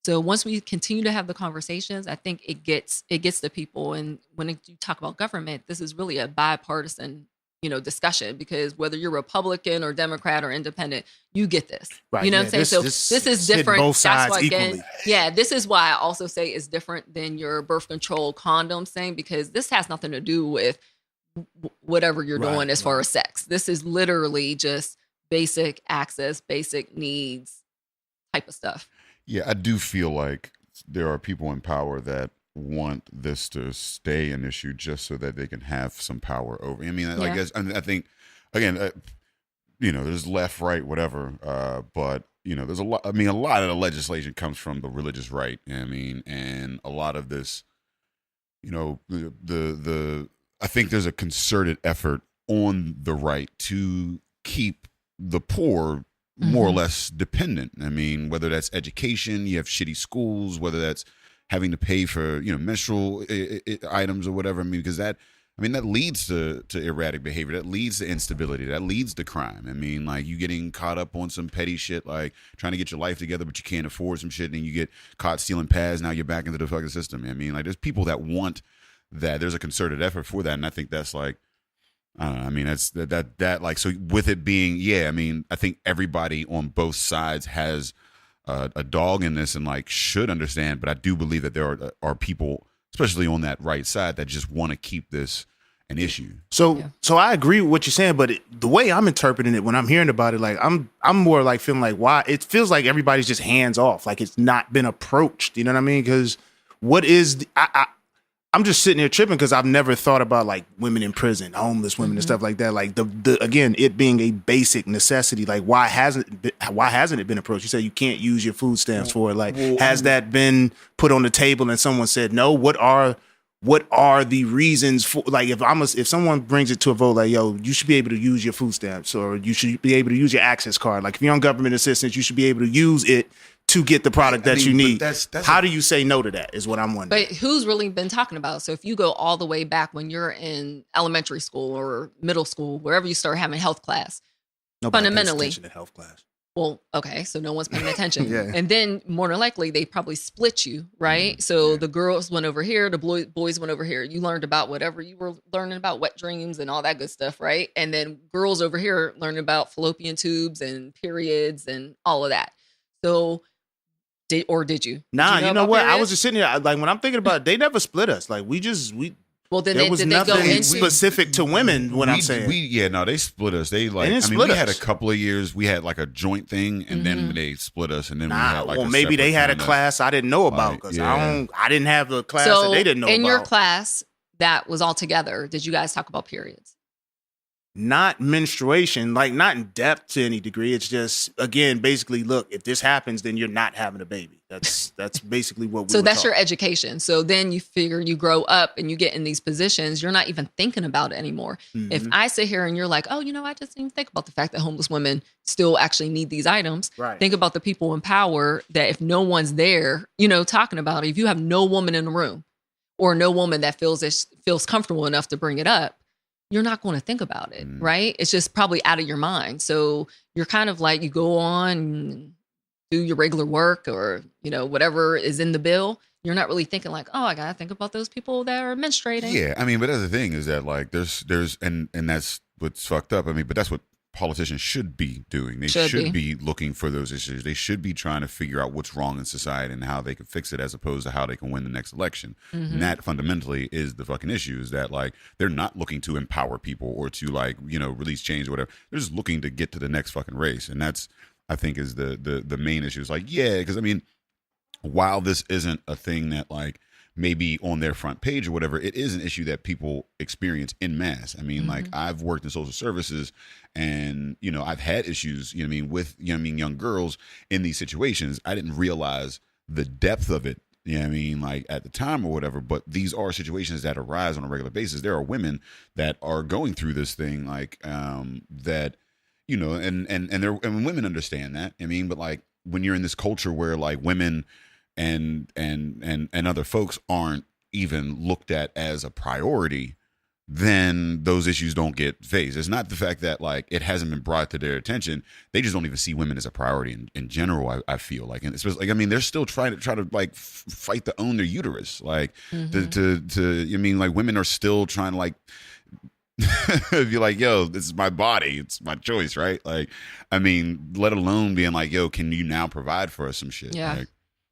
So once we continue to have the conversations, I think it gets the people. And when you talk about government, this is really a bipartisan, discussion, because whether you're Republican or Democrat or independent, you get this. Right. You know what I'm saying? So this is different. Both sides That's why, equally. this is why I also say it's different than your birth control condom thing, because this has nothing to do with whatever you're doing as far as sex. This is literally just basic access, basic needs type of stuff. Yeah, I do feel like there are people in power that want this to stay an issue just so that they can have some power over. I mean, I guess, I think, again, there's left, right, whatever. But, there's a lot. I mean, a lot of the legislation comes from the religious right. I mean, and a lot of this, I think there's a concerted effort on the right to keep the poor more or less dependent. I mean, whether that's education, you have shitty schools, whether that's having to pay for, menstrual items or whatever. I mean, because that leads to erratic behavior. That leads to instability. That leads to crime. I mean, like, you getting caught up on some petty shit, like trying to get your life together, but you can't afford some shit, and you get caught stealing pads. Now you're back into the fucking system. I mean, like, there's people that want that. There's a concerted effort for that. And I think that's like, I don't know. I mean, that's that like, so with it being, I mean, I think everybody on both sides has a dog in this and like should understand, but I do believe that there are people, especially on that right side, that just want to keep this an issue. So I agree with what you're saying, but the way I'm interpreting it when I'm hearing about it, like I'm more like feeling like, why it feels like everybody's just hands off, like it's not been approached. You know what I mean? Because what is I'm just sitting here tripping because I've never thought about like women in prison, homeless women and stuff like that. Like the again, it being a basic necessity. Like why hasn't it been approached? You say you can't use your food stamps for it. Like has that been put on the table and someone said no? What are the reasons for, like, if someone brings it to a vote, like, yo, you should be able to use your food stamps or you should be able to use your access card. Like if you're on government assistance, you should be able to use it to get the product that you need. How do you say no to that is what I'm wondering. But who's really been talking about? So if you go all the way back when you're in elementary school or middle school, wherever you start having health class, Nobody fundamentally, pays attention to health class. Well, okay, so no one's paying attention. Yeah. And then more than likely, they probably split you, right? So the girls went over here, the boys went over here. You learned about whatever you were learning about, wet dreams and all that good stuff, right? And then girls over here learning about fallopian tubes and periods and all of that. So did you? Nah, you know what? periods? I was just sitting here, like when I'm thinking about it, they never split us. Like well, then there was did they go nothing into specific to women. What I'm saying, they split us. They like, we had a couple of years. We had like a joint thing, and then they split us, and then we had like. Well, maybe they had a class I didn't know about because I didn't have a class that they didn't know about. In your class that was all together, did you guys talk about periods? Not menstruation, like not in depth to any degree. It's just, again, basically, look, if this happens, then you're not having a baby. That's basically what we So that's your education. So then you figure you grow up and you get in these positions, you're not even thinking about it anymore. Mm-hmm. If I sit here and you're like, oh, I just didn't even think about the fact that homeless women still actually need these items. Right. Think about the people in power that if no one's there, talking about it, if you have no woman in the room or no woman that feels comfortable enough to bring it up, you're not going to think about it, right? It's just probably out of your mind. So you're kind of like, you go on and do your regular work or, whatever is in the bill. You're not really thinking like, oh, I got to think about those people that are menstruating. Yeah. I mean, but that's the thing is that like there's and that's what's fucked up. I mean, but that's what politicians should be doing. They should be looking for those issues. They should be trying to figure out what's wrong in society and how they can fix it, as opposed to how they can win the next election. And that fundamentally is the fucking issue, is that like they're not looking to empower people or to like, you know, release change or whatever. They're just looking to get to the next fucking race. And that's, I think, is the main issue. It's like, yeah, because I mean, while this isn't a thing that like maybe on their front page or whatever, it is an issue that people experience in mass. I mean, like I've worked in social services and, you know, I've had issues, you know what I mean, with, you know what I mean, young girls in these situations. I didn't realize the depth of it, you know what I mean, like at the time or whatever, but these are situations that arise on a regular basis. There are women that are going through this thing, like, that, you know, and women understand that. I mean, but like when you're in this culture where like women and other folks aren't even looked at as a priority, then those issues don't get faced. It's not the fact that like it hasn't been brought to their attention. They just don't even see women as a priority in general. I feel like, and especially like, I mean, they're still trying to like fight to own their uterus. Like to I mean, like women are still trying to like be like, yo, this is my body, it's my choice, right? Like, I mean, let alone being like, yo, can you now provide for us some shit? Yeah. Like,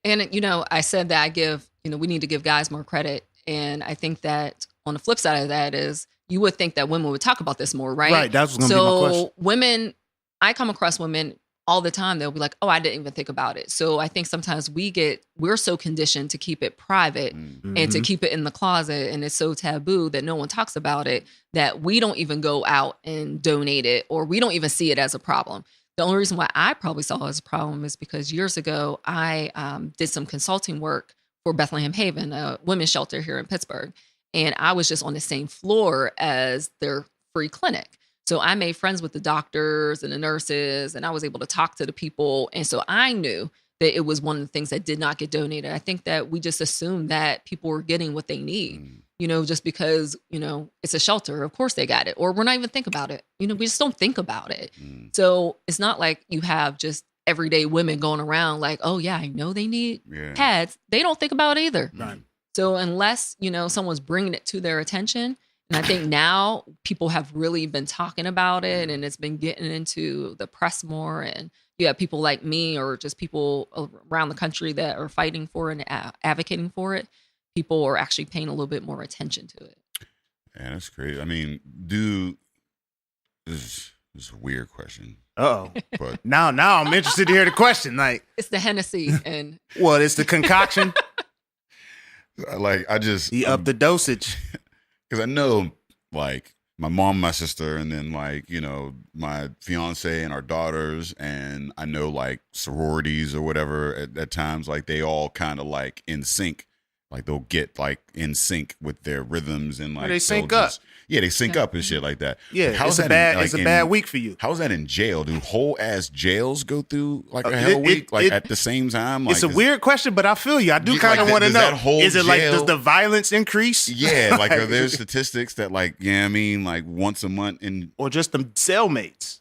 and, you know, I said that we need to give guys more credit. And I think that on the flip side of that is you would think that women would talk about this more, right? Right. That was going to be my question. So women, I come across women all the time. They'll be like, oh, I didn't even think about it. So I think sometimes we're so conditioned to keep it private and to keep it in the closet. And it's so taboo that no one talks about it, that we don't even go out and donate it, or we don't even see it as a problem. The only reason why I probably saw it as a problem is because years ago, I did some consulting work for Bethlehem Haven, a women's shelter here in Pittsburgh. And I was just on the same floor as their free clinic. So I made friends with the doctors and the nurses, and I was able to talk to the people. And so I knew that it was one of the things that did not get donated. I think that we just assumed that people were getting what they need, you know, just because, you know, it's a shelter. Of course they got it. Or we're not even thinking about it. You know, we just don't think about it. So it's not like you have just everyday women going around like, oh yeah, I know they need pads. They don't think about it either. Right. So unless, you know, someone's bringing it to their attention, and I think now people have really been talking about it and it's been getting into the press more. And you have people like me or just people around the country that are fighting for it and advocating for it. People are actually paying a little bit more attention to it. Yeah, that's great. I mean, this is a weird question. Uh-oh. But now I'm interested to hear the question. Like, it's the Hennessy and what? It's the concoction. Like, He upped the dosage. Because I know, like, my mom, my sister, and then, like, you know, my fiance and our daughters, and I know, like, sororities or whatever at times, like, they all kind of, like, in sync. Like, they'll get, like, in sync with their rhythms and, like, they sync up. Yeah, they sync up and shit like that. Yeah, how's it's a bad week for you. How's that in jail? Do whole ass jails go through like a hell week, at the same time? Like, it's a weird question, but I feel you. I do kind of want to know. Is it like, does the violence increase? Yeah, like are there statistics that like, yeah, I mean, like once a month or just the cellmates?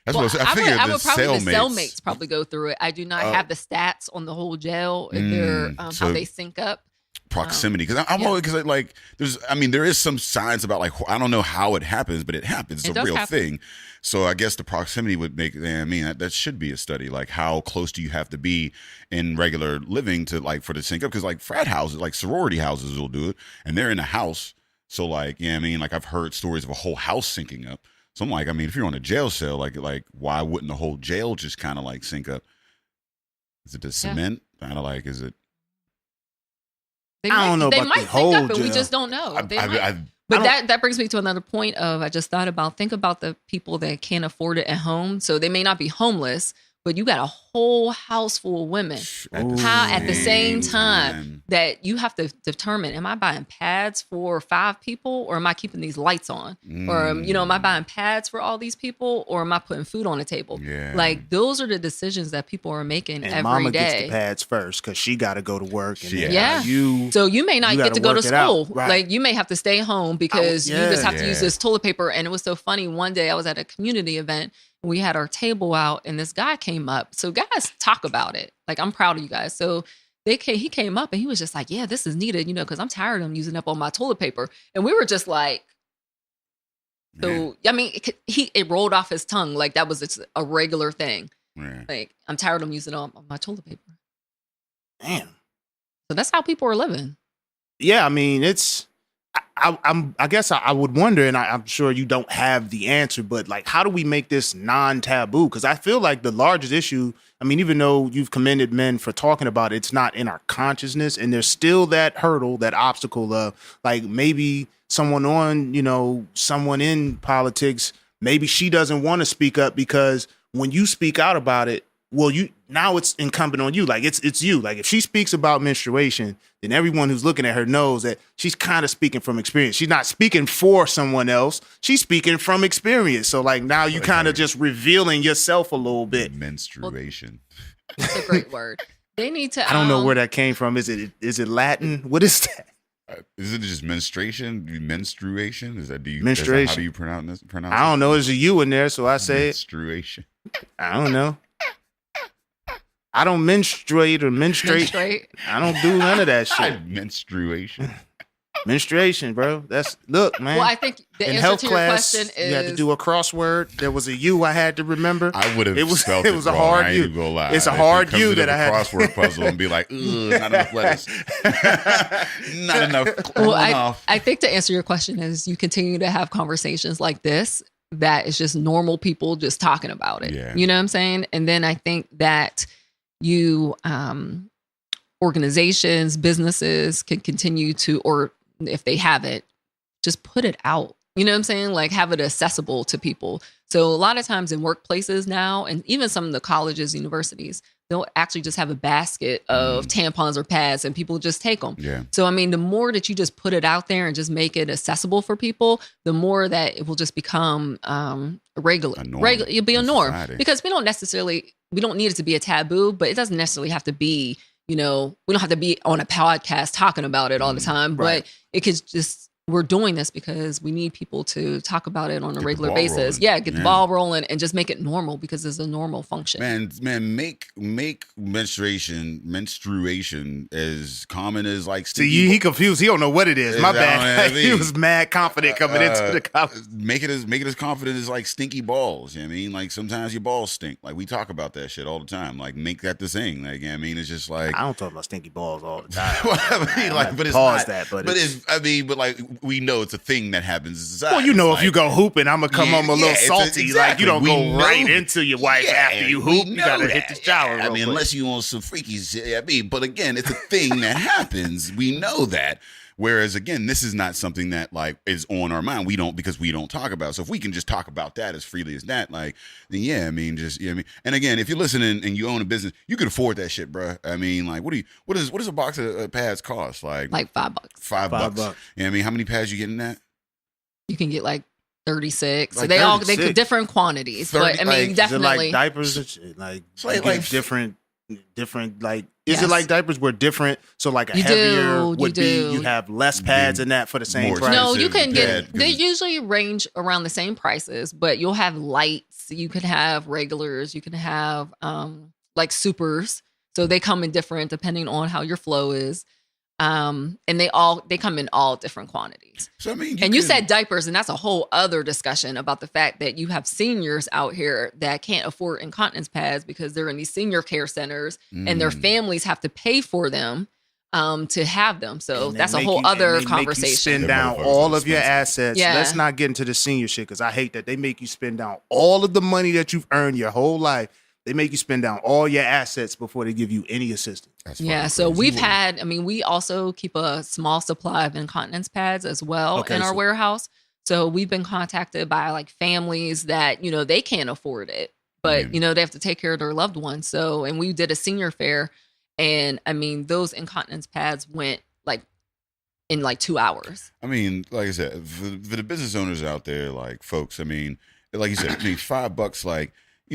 That's what I figured. I would probably the cellmates probably go through it. I do not have the stats on the whole jail if they're how they sync up. Proximity, because I'm always, because like there is some science about like, I don't know how it happens, but it happens. It's a real thing. So I guess the proximity would make, I mean, that should be a study. Like, how close do you have to be in regular living to like for the sync up? Because like frat houses, like sorority houses will do it, and they're in a house. So like, yeah, I mean, like I've heard stories of a whole house syncing up. So I'm like, I mean, if you're on a jail cell, like why wouldn't the whole jail just kind of like sync up? Is it the cement? Kind of like, is it? I don't know about the whole sync up, and we just don't know. But that brings me to another point of, I just thought about, think about the people that can't afford it at home. So they may not be homeless, but you got a whole house full of women. How at the same time that you have to determine, am I buying pads for 5 people, or am I keeping these lights on? Or, you know, am I buying pads for all these people, or am I putting food on the table? Yeah. Like, those are the decisions that people are making and every mama day. Gets the pads first because she got to go to work. And so you may not get to go to school. Right. Like, you may have to stay home because you just have to use this toilet paper. And it was so funny. One day I was at a community event. We had our table out and this guy came up. So guys talk about it. Like, I'm proud of you guys. So he came up and he was just like, yeah, this is needed, you know, because I'm tired of using up all my toilet paper. And we were just like, So, I mean, it rolled off his tongue like that was just a regular thing. Yeah. Like, I'm tired of using all my toilet paper. Damn. So that's how people are living. Yeah, I mean, it's. I guess I would wonder, and I'm sure you don't have the answer, but like, how do we make this non-taboo? Because I feel like the largest issue, I mean, even though you've commended men for talking about it, it's not in our consciousness, and there's still that hurdle, that obstacle of like maybe someone in politics, maybe she doesn't want to speak up because when you speak out about it, well, now it's incumbent on you. Like it's you. Like if she speaks about menstruation, then everyone who's looking at her knows that she's kind of speaking from experience. She's not speaking for someone else. She's speaking from experience. So like now you kind of just revealing yourself a little bit. Menstruation. That's a great word. They need to. I don't know where that came from. Is it Latin? What is that? Is it just menstruation? Menstruation? Is that menstruation? How do you pronounce it? I don't know. There's a U in there, so I say menstruation. I don't know. I don't menstruate. I don't do none of that shit. Menstruation. Menstruation, bro. Look, man. Well, I think the in answer health to your class, question is you had to do a crossword. There was a U I had to remember. I would have spelled it was wrong. a hard I ain't U. even gonna lie. It's a hard it U that I had. Crossword puzzle and be like, not enough letters. Not enough. Well, I think to answer your question is you continue to have conversations like this that is just normal people just talking about it. Yeah. You know what I'm saying? And then I think that you organizations, businesses can continue to, or if they have it, just put it out. You know what I'm saying? Like have it accessible to people. So a lot of times in workplaces now, and even some of the colleges, universities, they'll actually just have a basket of tampons or pads and people just take them. Yeah. So, I mean, the more that you just put it out there and just make it accessible for people, the more that it will just become regular. It'll be a norm society. Because we don't need it to be a taboo, but it doesn't necessarily have to be, we don't have to be on a podcast talking about it all the time, right. but it could just, we're doing this because we need people to talk about it on a regular basis. Rolling. Yeah, get the ball rolling and just make it normal because it's a normal function. Man, make menstruation as common as like stinky. See, he confused. He don't know what it is. My bad. I mean. He was mad confident coming into the college. Make it as confident as like stinky balls. You know what I mean? Like sometimes your balls stink. Like we talk about that shit all the time. Like make that the thing. Like I mean, it's just like I don't talk about stinky balls all the time. well, I mean, like, but it's pause not, that. But like we know it's a thing that happens in society. Well, you know, it's if you go hooping, I'm gonna come home a little it's salty. exactly. Like you don't We go know. right into your wife after you hoop. You gotta hit the shower. I mean, unless you on some freaky shit. I mean, but again, it's a thing that happens. We know that. Whereas again, this is not something that like is on our mind. We don't talk about it. So if we can just talk about that as freely as that, like, then yeah, I mean, just I mean, and again, if you're listening and you own a business, you can afford that shit, bro. I mean, like, what does a box of pads cost? Like $5. $5. Yeah, I mean, how many pads you getting that? You can get like 36. Like so they 36. different quantities, 30, but I mean, like, definitely Is it like diapers and shit? Like, like- you get like- different like. Is Yes. it like diapers were different? So like a You heavier do, would you be do. you have less pads in that for the same More price. No, you can expensive get. pad, They 'cause- usually range around the same prices, but you'll have lights. You could have regulars. You can have like supers. So they come in different depending on how your flow is. And they come in all different quantities. So I mean, You said diapers, and that's a whole other discussion about the fact that you have seniors out here that can't afford incontinence pads because they're in these senior care centers and their families have to pay for them to have them. So And they that's a make whole you- and other they make you conversation. spend Them down motherfuckers all are of your expensive. assets. Yeah. Let's not get into the senior shit because I hate that they make you spend down all of the money that you've earned your whole life. They make you spend down all your assets before they give you any assistance. That's Yeah, fucking so crazy. we also keep a small supply of incontinence pads as well Okay, in our so- warehouse. So we've been contacted by like families that, they can't afford it, but, they have to take care of their loved ones. So, and we did a senior fair and I mean, those incontinence pads went like in like 2 hours. I mean, like I said, for the business owners out there, like folks, I mean, like you said, I mean, $5, like,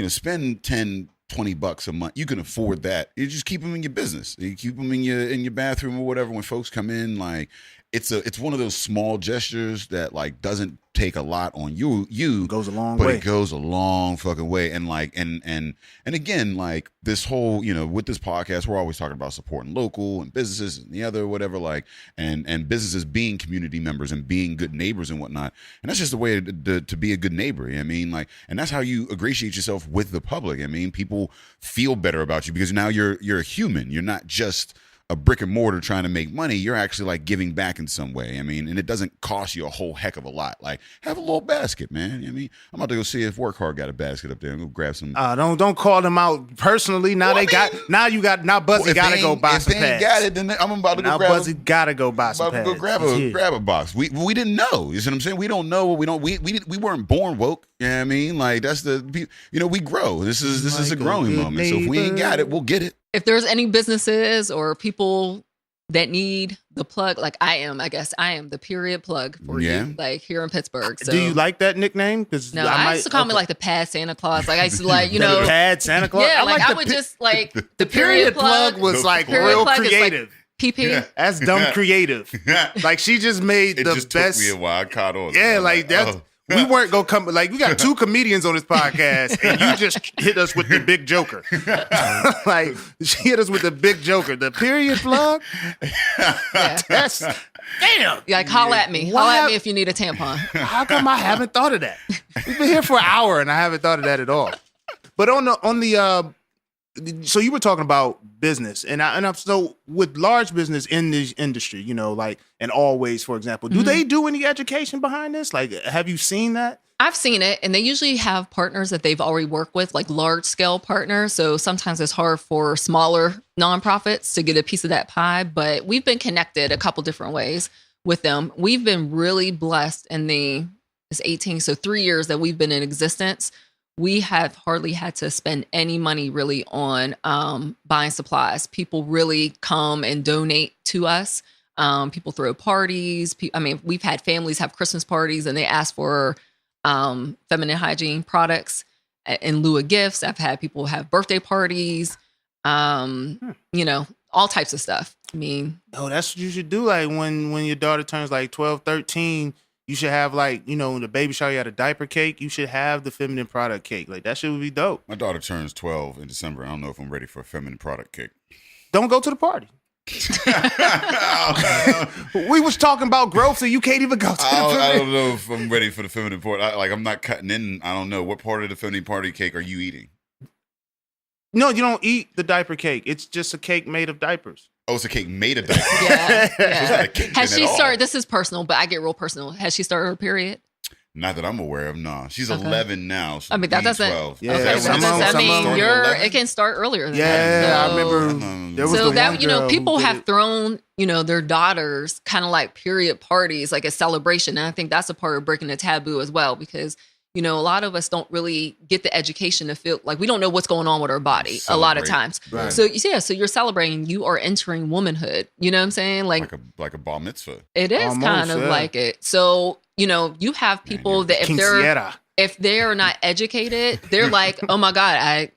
spend $10-$20 a month. You can afford that. You just keep them in your business. You keep them in your bathroom or whatever. When folks come in, like, it's one of those small gestures that like doesn't take a lot on you Goes a long but way. it goes a long fucking way. And like and again, like this whole, with this podcast, we're always talking about supporting local and businesses and the other whatever, like and businesses being community members and being good neighbors and whatnot. And that's just the way to be a good neighbor. I mean, like, and that's how you ingratiate yourself with the public. I mean, people feel better about you because now you're a human. You're not just a brick and mortar trying to make money. You're actually like giving back in some way. I mean, and it doesn't cost you a whole heck of a lot. Like, have a little basket, man. I mean, I'm about to go see if Work Hard got a basket up there and go grab some. Don't call them out personally. Now Buzzy got to go buy some pads. If they ain't got it, then I'm about to go grab. Buzzy got to go buy some pads. Go grab a box. We didn't know. You see what I'm saying? We don't know what we don't. We weren't born woke. You know what I mean? Like that's we grow. This is a growing moment. So if we ain't got it, we'll get it. If there's any businesses or people that need the plug, like I am the period plug for you, like here in Pittsburgh. So. Do you like that nickname? Because I used to call me like the pad Santa Claus. Like I used to like, the pad Santa Claus. Yeah, I would just like the period plug was like real creative. Like PP. That's dumb creative. Like she just made the just best. Took me a while. I caught on. Yeah, like that's. Oh. We weren't gonna come. Like we got two comedians on this podcast, and you just hit us with the big joker. Like she hit us with the big joker. The period plug. Yeah. That's damn. Like holla at me. Holla at me if you need a tampon. How come I haven't thought of that? We've been here for an hour, and I haven't thought of that at all. But on the so you were talking about business, and I'm so with large business in this industry, like and Always, for example, do they do any education behind this? Like, have you seen that? I've seen it, and they usually have partners that they've already worked with, like large scale partners. So sometimes it's hard for smaller nonprofits to get a piece of that pie, but we've been connected a couple different ways with them. We've been really blessed in it's 18, so 3 years that we've been in existence. We have hardly had to spend any money really on buying supplies. People really come and donate to us. People throw parties. We've had families have Christmas parties and they ask for feminine hygiene products in lieu of gifts. I've had people have birthday parties, all types of stuff. That's what you should do. Like when your daughter turns like 12, 13, you should have like, the baby shower, you had a diaper cake. You should have the feminine product cake. Like that shit would be dope. My daughter turns 12 in December. I don't know if I'm ready for a feminine product cake. Don't go to the party. We was talking about growth, so you can't even go to the I don't know if I'm ready for the feminine part. I'm not cutting in. I don't know. What part of the feminine party cake are you eating? No, you don't eat the diaper cake. It's just a cake made of diapers. Oh, it's a cake made of diapers. Yeah. Has she started? This is personal, but I get real personal. Has she started her period? Not that I'm aware of. No, she's 11 now. So that doesn't. 12. Yeah, it can start earlier than that. Yeah, I remember. There was the one people have thrown their daughters kind of like period parties, like a celebration, and I think that's a part of breaking the taboo as well because. A lot of us don't really get the education to feel like we don't know what's going on with our body a lot of times. Right. So you're celebrating, you are entering womanhood. You know what I'm saying? Like a bar mitzvah. It is almost, kind of like it. So, you have people that if they're not educated, they're like, oh my God,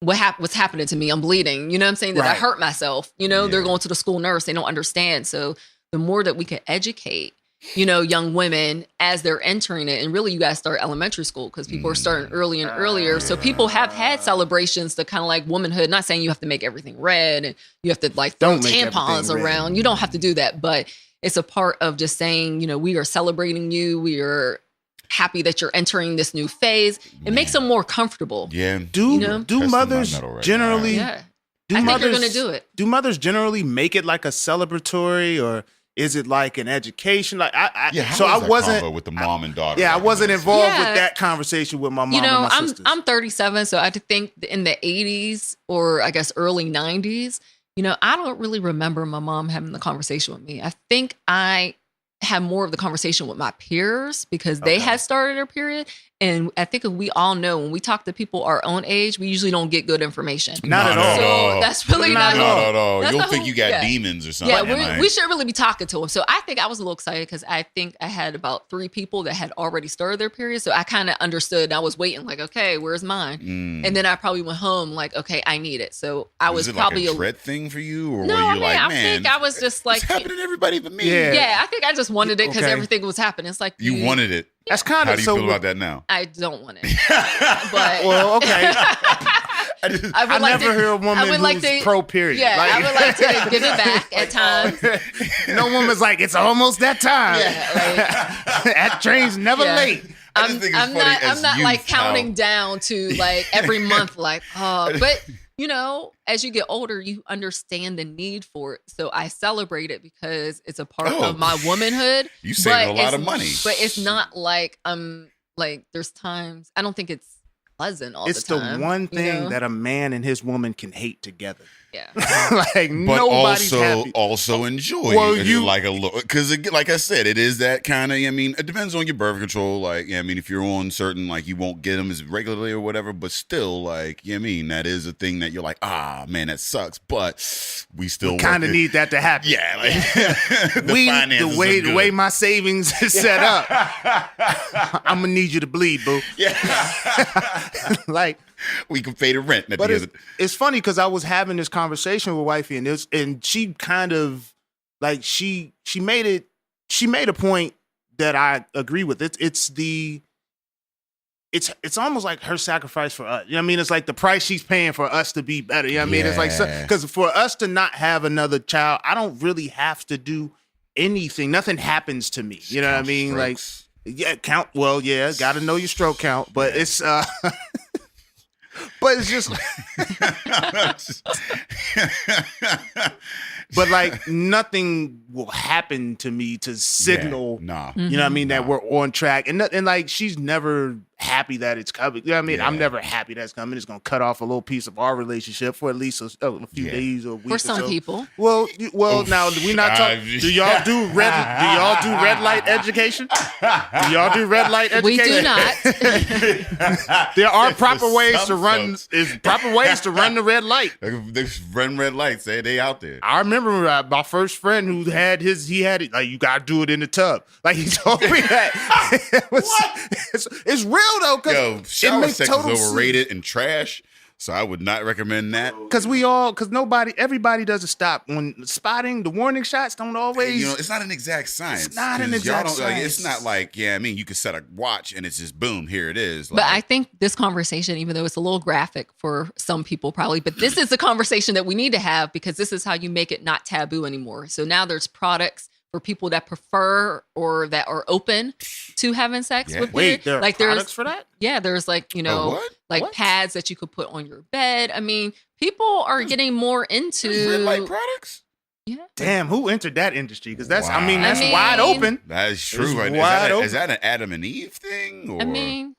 what's happening to me? I'm bleeding. You know what I'm saying? That I hurt myself. They're going to the school nurse. They don't understand. So the more that we can educate, young women as they're entering it. And really, you guys start elementary school because people are starting early and earlier. So people have had celebrations to kind of like womanhood. Not saying you have to make everything red and you have to like throw tampons around. You don't have to do that. But it's a part of just saying, we are celebrating you. We are happy that you're entering this new phase. It makes them more comfortable. Yeah. Do mothers generally... I think you're going to do it. Do mothers generally make it like a celebratory or... Is it like an education? Like I wasn't with the mom and daughter. Yeah, I wasn't involved with that conversation with my mom and my sisters. I'm 37, so I think in the 80s or I guess early 90s, I don't really remember my mom having the conversation with me. I think I had more of the conversation with my peers because they had started their period, And I think we all know when we talk to people our own age, we usually don't get good information. Not at all. So that's really not at all. That's You'll the think whole- you got yeah. demons or something. Yeah, we should really be talking to them. So I think I was a little excited because I think I had about 3 people that had already started their period. So I kind of understood. And I was waiting like, okay, where's mine? And then I probably went home like, okay, I need it. So I was it probably like a dread thing for you, or No, were you I mean, like, I man, think I was just like, it's happening to everybody but me? Yeah. I think I just wanted it because Okay. everything was happening. It's like You wanted it. That's kind How of do you so. feel about that now? I don't want it, but Well, okay. I would I like never to, hear a woman I would like who's to, pro period. Yeah, Like- I would like to give it back at times. No woman's like, it's almost that time. Yeah, like, That train's never Yeah. late. I just think it's funny as I'm not like youth how- counting down to like every month, like, oh, but you know, as you get older, you understand the need for it. So I celebrate it because it's a part Oh. of my womanhood. You saved but a lot it's- of money. But it's not like like there's times I don't think it's pleasant all It's the the time. one you thing know? that a man and his woman can hate together. Yeah. Like but nobody's happy. also enjoy Well, it, you- like a little, because like I said, it is that kind of. I mean, it depends on your birth control. Like, I mean, if you're on certain, like, you won't get them as regularly or whatever. But still, like, I mean, that is a thing that you're like, man, that sucks. But we still Kind of working. need that to happen. Yeah, like the The finances way are the way good. my savings is set up, I'm gonna need you to bleed, boo. Yeah, Like, we can pay the rent. At but the it's, other. it's funny because I was having this conversation with wifey, and she kind of like she made a point that I agree with. It's almost like her sacrifice for us. You know what I mean? It's like the price she's paying for us to be better. You know what I mean? It's like, Yeah. because for us to not have another child, I don't really have to do anything. Nothing happens to me. You know what I mean? Like, Strokes. yeah, count. Well, yeah, got to know your stroke count, but it's but it's just, but like nothing will happen to me to signal. Yeah, nah. You know what I mean? That we're on track. And like she's never happy that it's coming. You know what I mean? Yeah. I'm never happy that's coming. It's going to cut off a little piece of our relationship for at least a few Yeah. days or a week For or some so. people. Well, now we not talking. Do y'all do red light education? Do y'all do red light education? We do not. There are proper ways to some run. folks. Is proper ways to run the red light. They run red lights. They out there. I remember my first friend who had he had it like, you gotta do it in the tub. Like he told me that. It's real though, Yo, because shower makes sex total is overrated and trash. So I would not recommend that. Because everybody doesn't stop when spotting. The warning shots don't always. You know, it's not an exact science. It's not an 'Cause y'all exact don't- like, it's science. not like, I mean, you could set a watch and it's just boom, here it is. But I think this conversation, even though it's a little graphic for some people probably, but this is the conversation that we need to have because this is how you make it not taboo anymore. So now there's products for people that prefer or that are open to having sex Yeah. with Wait, period. there are like products for that? Yeah, there's like, you know, what? like What? pads that you could put on your bed. I mean, people are getting more into Red light products? Yeah. Damn, who entered that industry? Because that's, Wow. that's I mean- wide open. That is true. It's Right? wide open. Is that an Adam and Eve thing? Or I mean,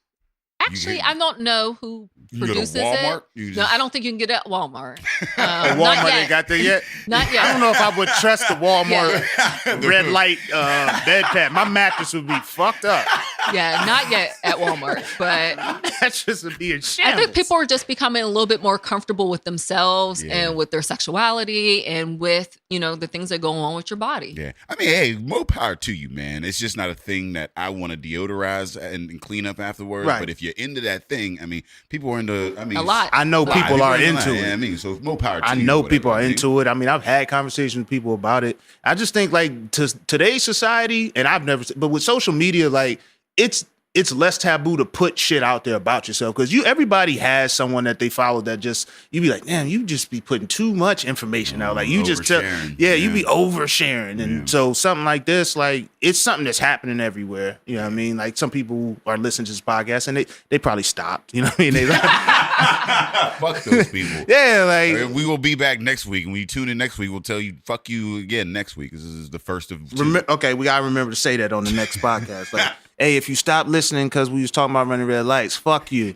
actually, get- I don't know who you go to produces Walmart? it. You No, just- I don't think you can get it at Walmart. Walmart Not ain't yet. got there yet. Not yet. I don't know if I would trust the Walmart The- red light bed pad. My mattress would be fucked up. Yeah, not yet at Walmart, but That just would be a shambles. I think people are just becoming a little bit more comfortable with themselves Yeah. and with their sexuality and with, you know, the things that go on with your body. Yeah. I mean, hey, more power to you, man. It's just not a thing that I want to deodorize and clean up afterwards. Right. But if you're into that thing, I mean, people are into, I mean, A lot. I know Wow. people are into into that. it. Yeah, I mean, so more power to I you. know whatever, people are I mean. into it. I mean, I've had conversations with people about it. I just think like today's society, and I've never, but with social media, like it's less taboo to put shit out there about yourself because everybody has someone that they follow that just you be like, damn, you just be putting too much information out. Like you just tell, Oversharing. you Yeah. be oversharing, and Yeah. so something like this, like it's something that's happening everywhere. You know what I mean? Like some people are listening to this podcast and they probably stopped. You know what I mean? They like, Fuck those people. yeah, like. We will be back next week, and when you tune in next week, we'll tell you fuck you again next week. This is the first of two. Okay, we gotta remember to say that on the next podcast. Like, hey, if you stop listening because we was talking about running red lights, fuck you.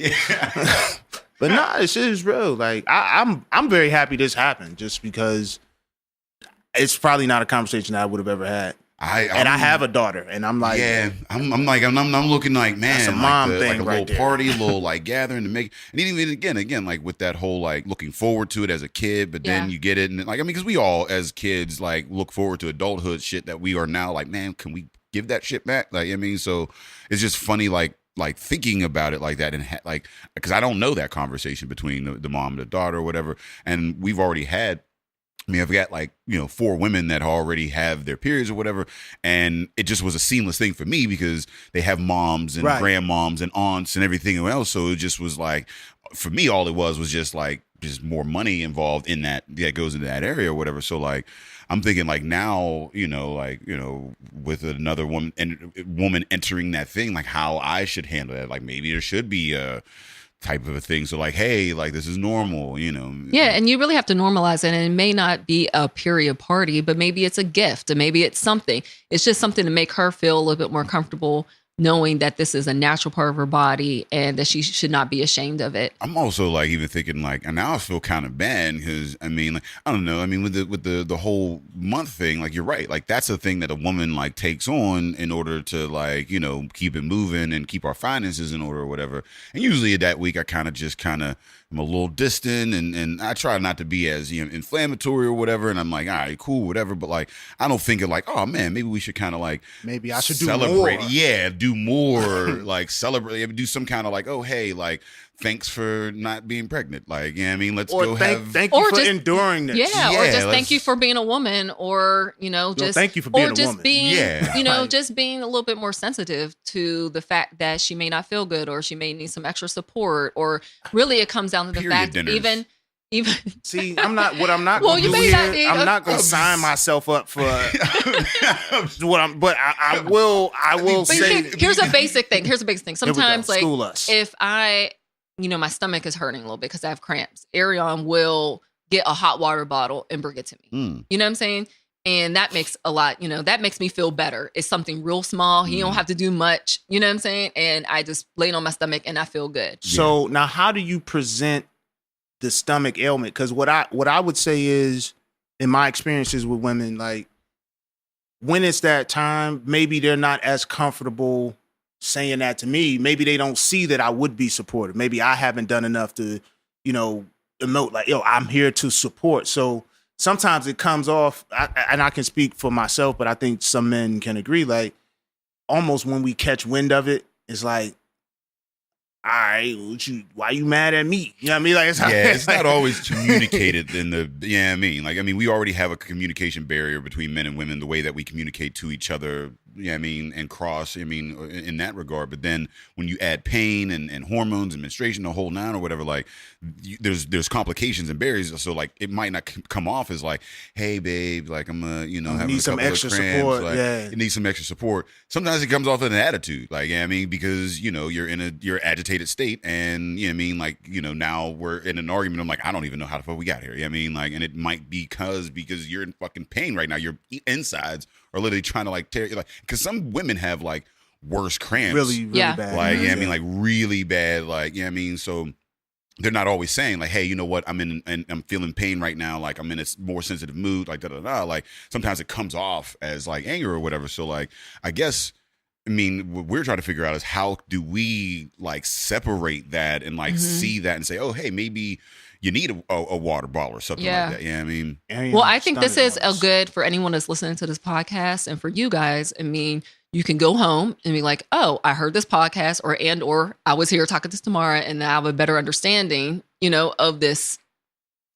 But nah, this is real. Like, I'm very happy this happened, just because it's probably not a conversation I would have ever had. I have a daughter, and I'm like, I'm looking like, man, that's a mom thing, like a right little there. party, a little like gathering to make, and even again, like with that whole like looking forward to it as a kid, but then you get it, and like, I mean, because we all as kids like look forward to adulthood shit that we are now like, man, can we give that shit back? Like, I mean, so it's just funny, like thinking about it like that, and like, because I don't know that conversation between the mom and the daughter or whatever, and we've already had. I mean, I've got like, 4 women that already have their periods or whatever. And it just was a seamless thing for me because they have moms and grandmoms and aunts and everything else. So it just was like, for me, all it was just like, just more money involved in that goes into that area or whatever. So like, I'm thinking like now, with another woman entering that thing, like how I should handle that. Like maybe there should be a type of a thing. So like, hey, like this is normal, Yeah, and you really have to normalize it. And it may not be a period party, but maybe it's a gift, and maybe it's something. It's just something to make her feel a little bit more comfortable knowing that this is a natural part of her body and that she should not be ashamed of it. I'm also like even thinking like, and now I feel kind of bad because I mean, like, I don't know. I mean, with the whole month thing, like you're right. Like that's a thing that a woman like takes on in order to like, keep it moving and keep our finances in order or whatever. And usually that week I kind of I'm a little distant and I try not to be as inflammatory or whatever. And I'm like, all right, cool, whatever. But like, I don't think of like, oh man, maybe we should kind of like, maybe I should celebrate. Do more. Yeah, do more, like celebrate, do some kind of like, oh, hey, like, thanks for not being pregnant. Like, yeah, I mean, let's go thank you for enduring this. Yeah, or just thank you for being a woman, or, just thank you for being or a just woman. being, just being a little bit more sensitive to the fact that she may not feel good or she may need some extra support, or really it comes down to the fact dinners. Even see, I'm not well, gonna you do may here. not need I'm not gonna sign myself up for but I will say here's a basic thing. Sometimes like us. if I my stomach is hurting a little bit because I have cramps, Arion will get a hot water bottle and bring it to me. You know what I'm saying? And that makes a lot, that makes me feel better. It's something real small. He don't have to do much, you know what I'm saying? And I just lay it on my stomach and I feel good. So now how do you present the stomach ailment? Because what I would say is, in my experiences with women, like when it's that time, maybe they're not as comfortable saying that to me. Maybe they don't see that I would be supportive. Maybe I haven't done enough to, emote like, yo, I'm here to support. So sometimes it comes off, and I can speak for myself, but I think some men can agree, like almost when we catch wind of it, it's like, all right, why you mad at me? You know what I mean? Like, it's not always communicated in the, we already have a communication barrier between men and women, the way that we communicate to each other, and cross, in that regard. But then when you add pain and hormones and menstruation, the whole 9 or whatever, like there's complications and barriers. So like it might not come off as like, hey babe, like I'm having need some extra support. Like, you need some extra support. Sometimes it comes off in an attitude, like, because you're in your agitated state, and now we're in an argument. I'm like, I don't even know how the fuck we got here. And it might be because you're in fucking pain right now. Your insides are literally trying to like tear, like, because some women have like worse cramps, really bad, like like really bad, like so they're not always saying like, hey, you know what, I'm feeling pain right now, like I'm in a more sensitive mood, like like sometimes it comes off as like anger or whatever. So like I guess what we're trying to figure out is how do we like separate that and like see that and say, oh hey, maybe you need a water bottle or something like that. Yeah, well, I think this is a good for anyone that's listening to this podcast, and for you guys. You can go home and be like, oh, I heard this podcast, or I was here talking to Tamara, and I have a better understanding, of this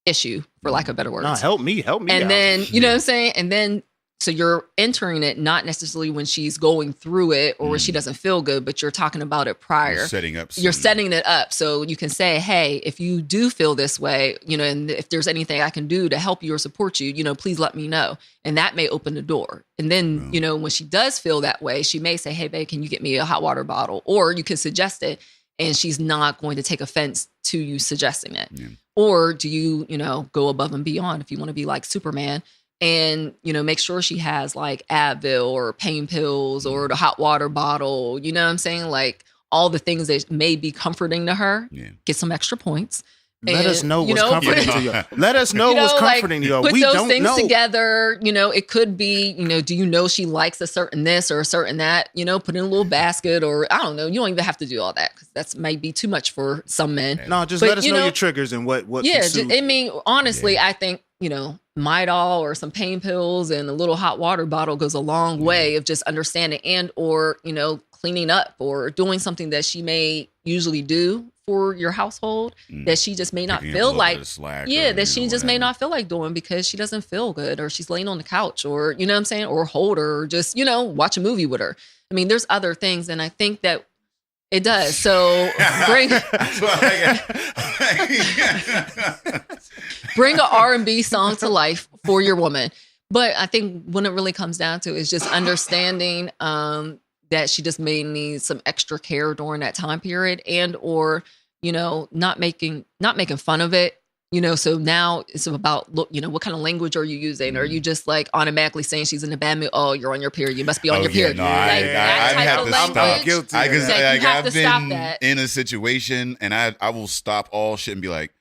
issue, for lack of better words. No, help me. And out. then, you know what I'm saying? And then, so you're entering it not necessarily when she's going through it or when she doesn't feel good, but you're talking about it prior. You're setting it up. So you can say, hey, if you do feel this way, and if there's anything I can do to help you or support you, please let me know. And that may open the door. And then, when she does feel that way, she may say, hey, babe, can you get me a hot water bottle? Or you can suggest it, and she's not going to take offense to you suggesting it. Yeah. Or do you, go above and beyond if you want to be like Superman and, make sure she has like Advil or pain pills or the hot water bottle, you know what I'm saying? Like all the things that may be comforting to her, get some extra points. Let us know what's comforting to you. Let us know you know, what's comforting to you. Put We those don't things know. together. You know, it could be, you know, do you know she likes a certain this or a certain that? You know, put in a little basket, or I don't know. You don't even have to do all that because that's might be too much for some men. No, just But, let us know your triggers and what. Yeah, consumes I mean, honestly, I think, you know, Midol or some pain pills and a little hot water bottle goes a long way of just understanding and or, you know, cleaning up or doing something that she may usually do for your household that she just may not feel like that she just may not feel like doing because she doesn't feel good or she's laying on the couch or, you know what I'm saying, or hold her or just, you know, watch a movie with her. I mean, there's other things, and I think that it does. So bring an R&B song to life for your woman. But I think when it really comes down to is just understanding that she just may need some extra care during that time period, and or, you know, not making fun of it. You know, so now it's about, look, you know, what kind of language are you using? Are you just like automatically saying she's in a bad mood? Oh, you're on your period. You must be on your period. No, I've had to stop. I'm guilty. I've been in a situation and I will stop all shit and be like,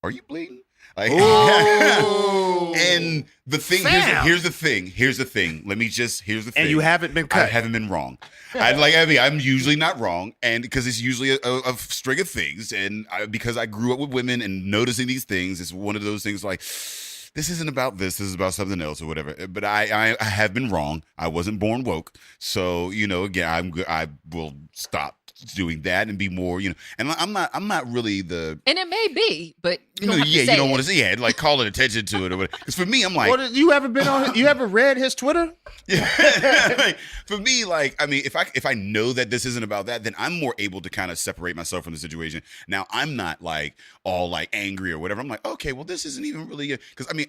"Are you bleeding?" Like, and the thing, here's the thing. Here's the thing. And you haven't been cut. I haven't been wrong. I'm usually not wrong, and because it's usually a string of things, and because I grew up with women and noticing these things, it's one of those things like, this isn't about this is about something else or whatever. But I have been wrong. I wasn't born woke, so you know, again, I will stop doing that and be more, you know. And I'm not really the. And it may be, but you don't have to say you don't want to say like calling attention to it or whatever. Because for me, I'm like, you ever been on? You ever read his Twitter? Yeah. Like, for me, like, I mean, if I know that this isn't about that, then I'm more able to kind of separate myself from the situation. Now I'm not like all like angry or whatever. I'm like, okay, well, this isn't even really because I mean,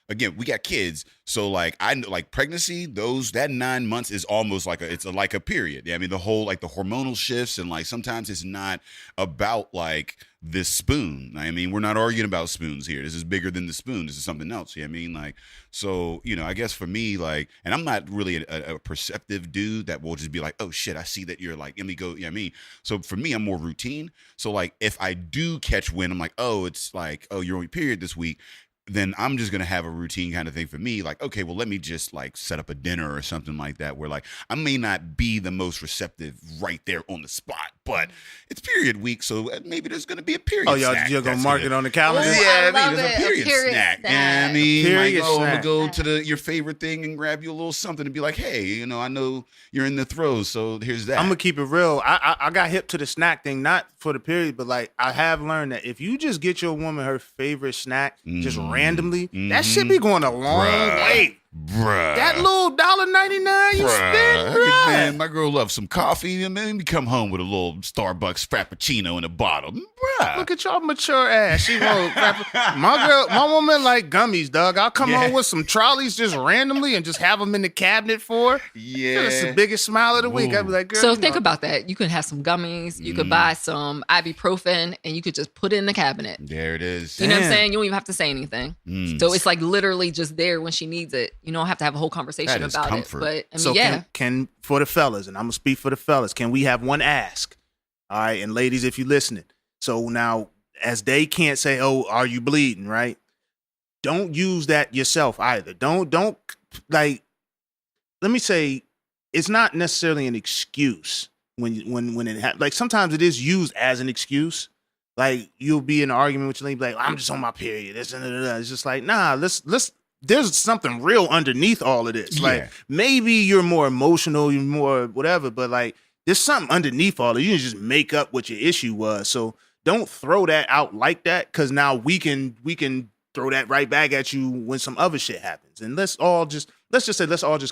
again, we got kids, so like I know, like pregnancy, that 9 months is almost like like a period. Yeah, I mean the whole like the hormonal shifts and like sometimes it's not about like this spoon. I mean, we're not arguing about spoons here. This is bigger than the spoon. This is something else. Yeah, I mean, like, so you know, I guess for me, like, and I'm not really a perceptive dude that will just be like, oh shit, I see that you're like, let me go. Yeah, I mean, so for me, I'm more routine. So like, if I do catch wind, I'm like, oh, it's like, oh, you're on your period this week. Then I'm just going to have a routine kind of thing for me. Like, okay, well, let me just like set up a dinner or something like that where like I may not be the most receptive right there on the spot, but it's period week. So maybe there's going to be a period snack. You're going to mark it on the calendar? Yeah, I mean, there's a period snack. Yeah, I mean, period like, I'm going to go to your favorite thing and grab you a little something and be like, hey, you know, I know you're in the throes. So here's that. I'm going to keep it real. I got hip to the snack thing, not for the period, but like I have learned that if you just get your woman her favorite snack, just randomly, that shit be going a long way. Bruh. That little $1.99 you spend, bruh. Man, my girl loves some coffee and then we come home with a little Starbucks Frappuccino in a bottle. Bruh. Look at y'all mature ass. She won't. My woman like gummies, dog. I'll come home with some trolleys just randomly and just have them in the cabinet for her. Yeah. That's the biggest smile of the week. I'd be like, girl. So think about that. You could have some gummies. You could buy some ibuprofen and you could just put it in the cabinet. There it is. You know what I'm saying? You don't even have to say anything. So it's like literally just there when she needs it. You don't have to have a whole conversation about comfort. It. But I mean, can for the fellas, and I'm gonna speak for the fellas, can we have one ask? All right, and ladies, if you're listening. So now, as they can't say, "Oh, are you bleeding?" Right? Don't use that yourself either. Don't like. Let me say, it's not necessarily an excuse when it like sometimes it is used as an excuse. Like you'll be in an argument with your lady, like I'm just on my period. It's just like let's. There's something real underneath all of this. Yeah. Like maybe you're more emotional, you're more whatever, but like there's something underneath all of it. You can just make up what your issue was. So don't throw that out like that, because now we can throw that right back at you when some other shit happens. And let's all just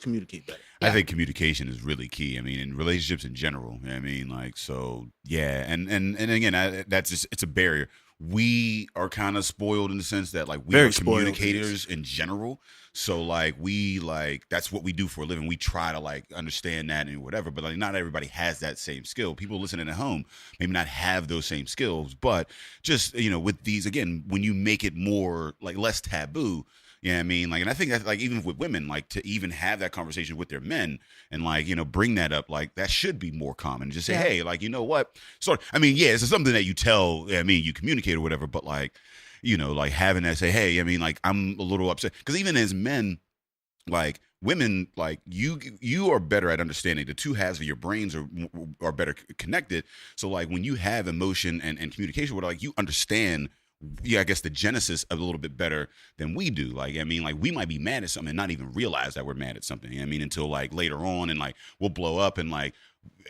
communicate better. I think communication is really key. I mean, in relationships in general. I mean, like, so yeah, and again, that's just, it's a barrier. We are kind of spoiled in the sense that like we are communicators in general. So like that's what we do for a living. We try to like understand that and whatever, but like not everybody has that same skill. People listening at home maybe not have those same skills, but just, you know, with these, again, when you make it more like less taboo, You know what I mean? Like, and I think that, like, even with women, like, to even have that conversation with their men and, like, you know, bring that up, like, that should be more common. Just say, hey, like, you know what? So, I mean, yeah, it's something that you tell, I mean, you communicate or whatever, but, like, you know, like, having that say, hey, I mean, like, I'm a little upset. Because even as men, like, women, like, you are better at understanding. The two halves of your brains are better connected. So, like, when you have emotion and communication, where, like, you understand, I guess, the genesis a little bit better than we do. Like, I mean, like, we might be mad at something and not even realize that we're mad at something. You know what I mean, until, like, later on, and, like, we'll blow up and, like,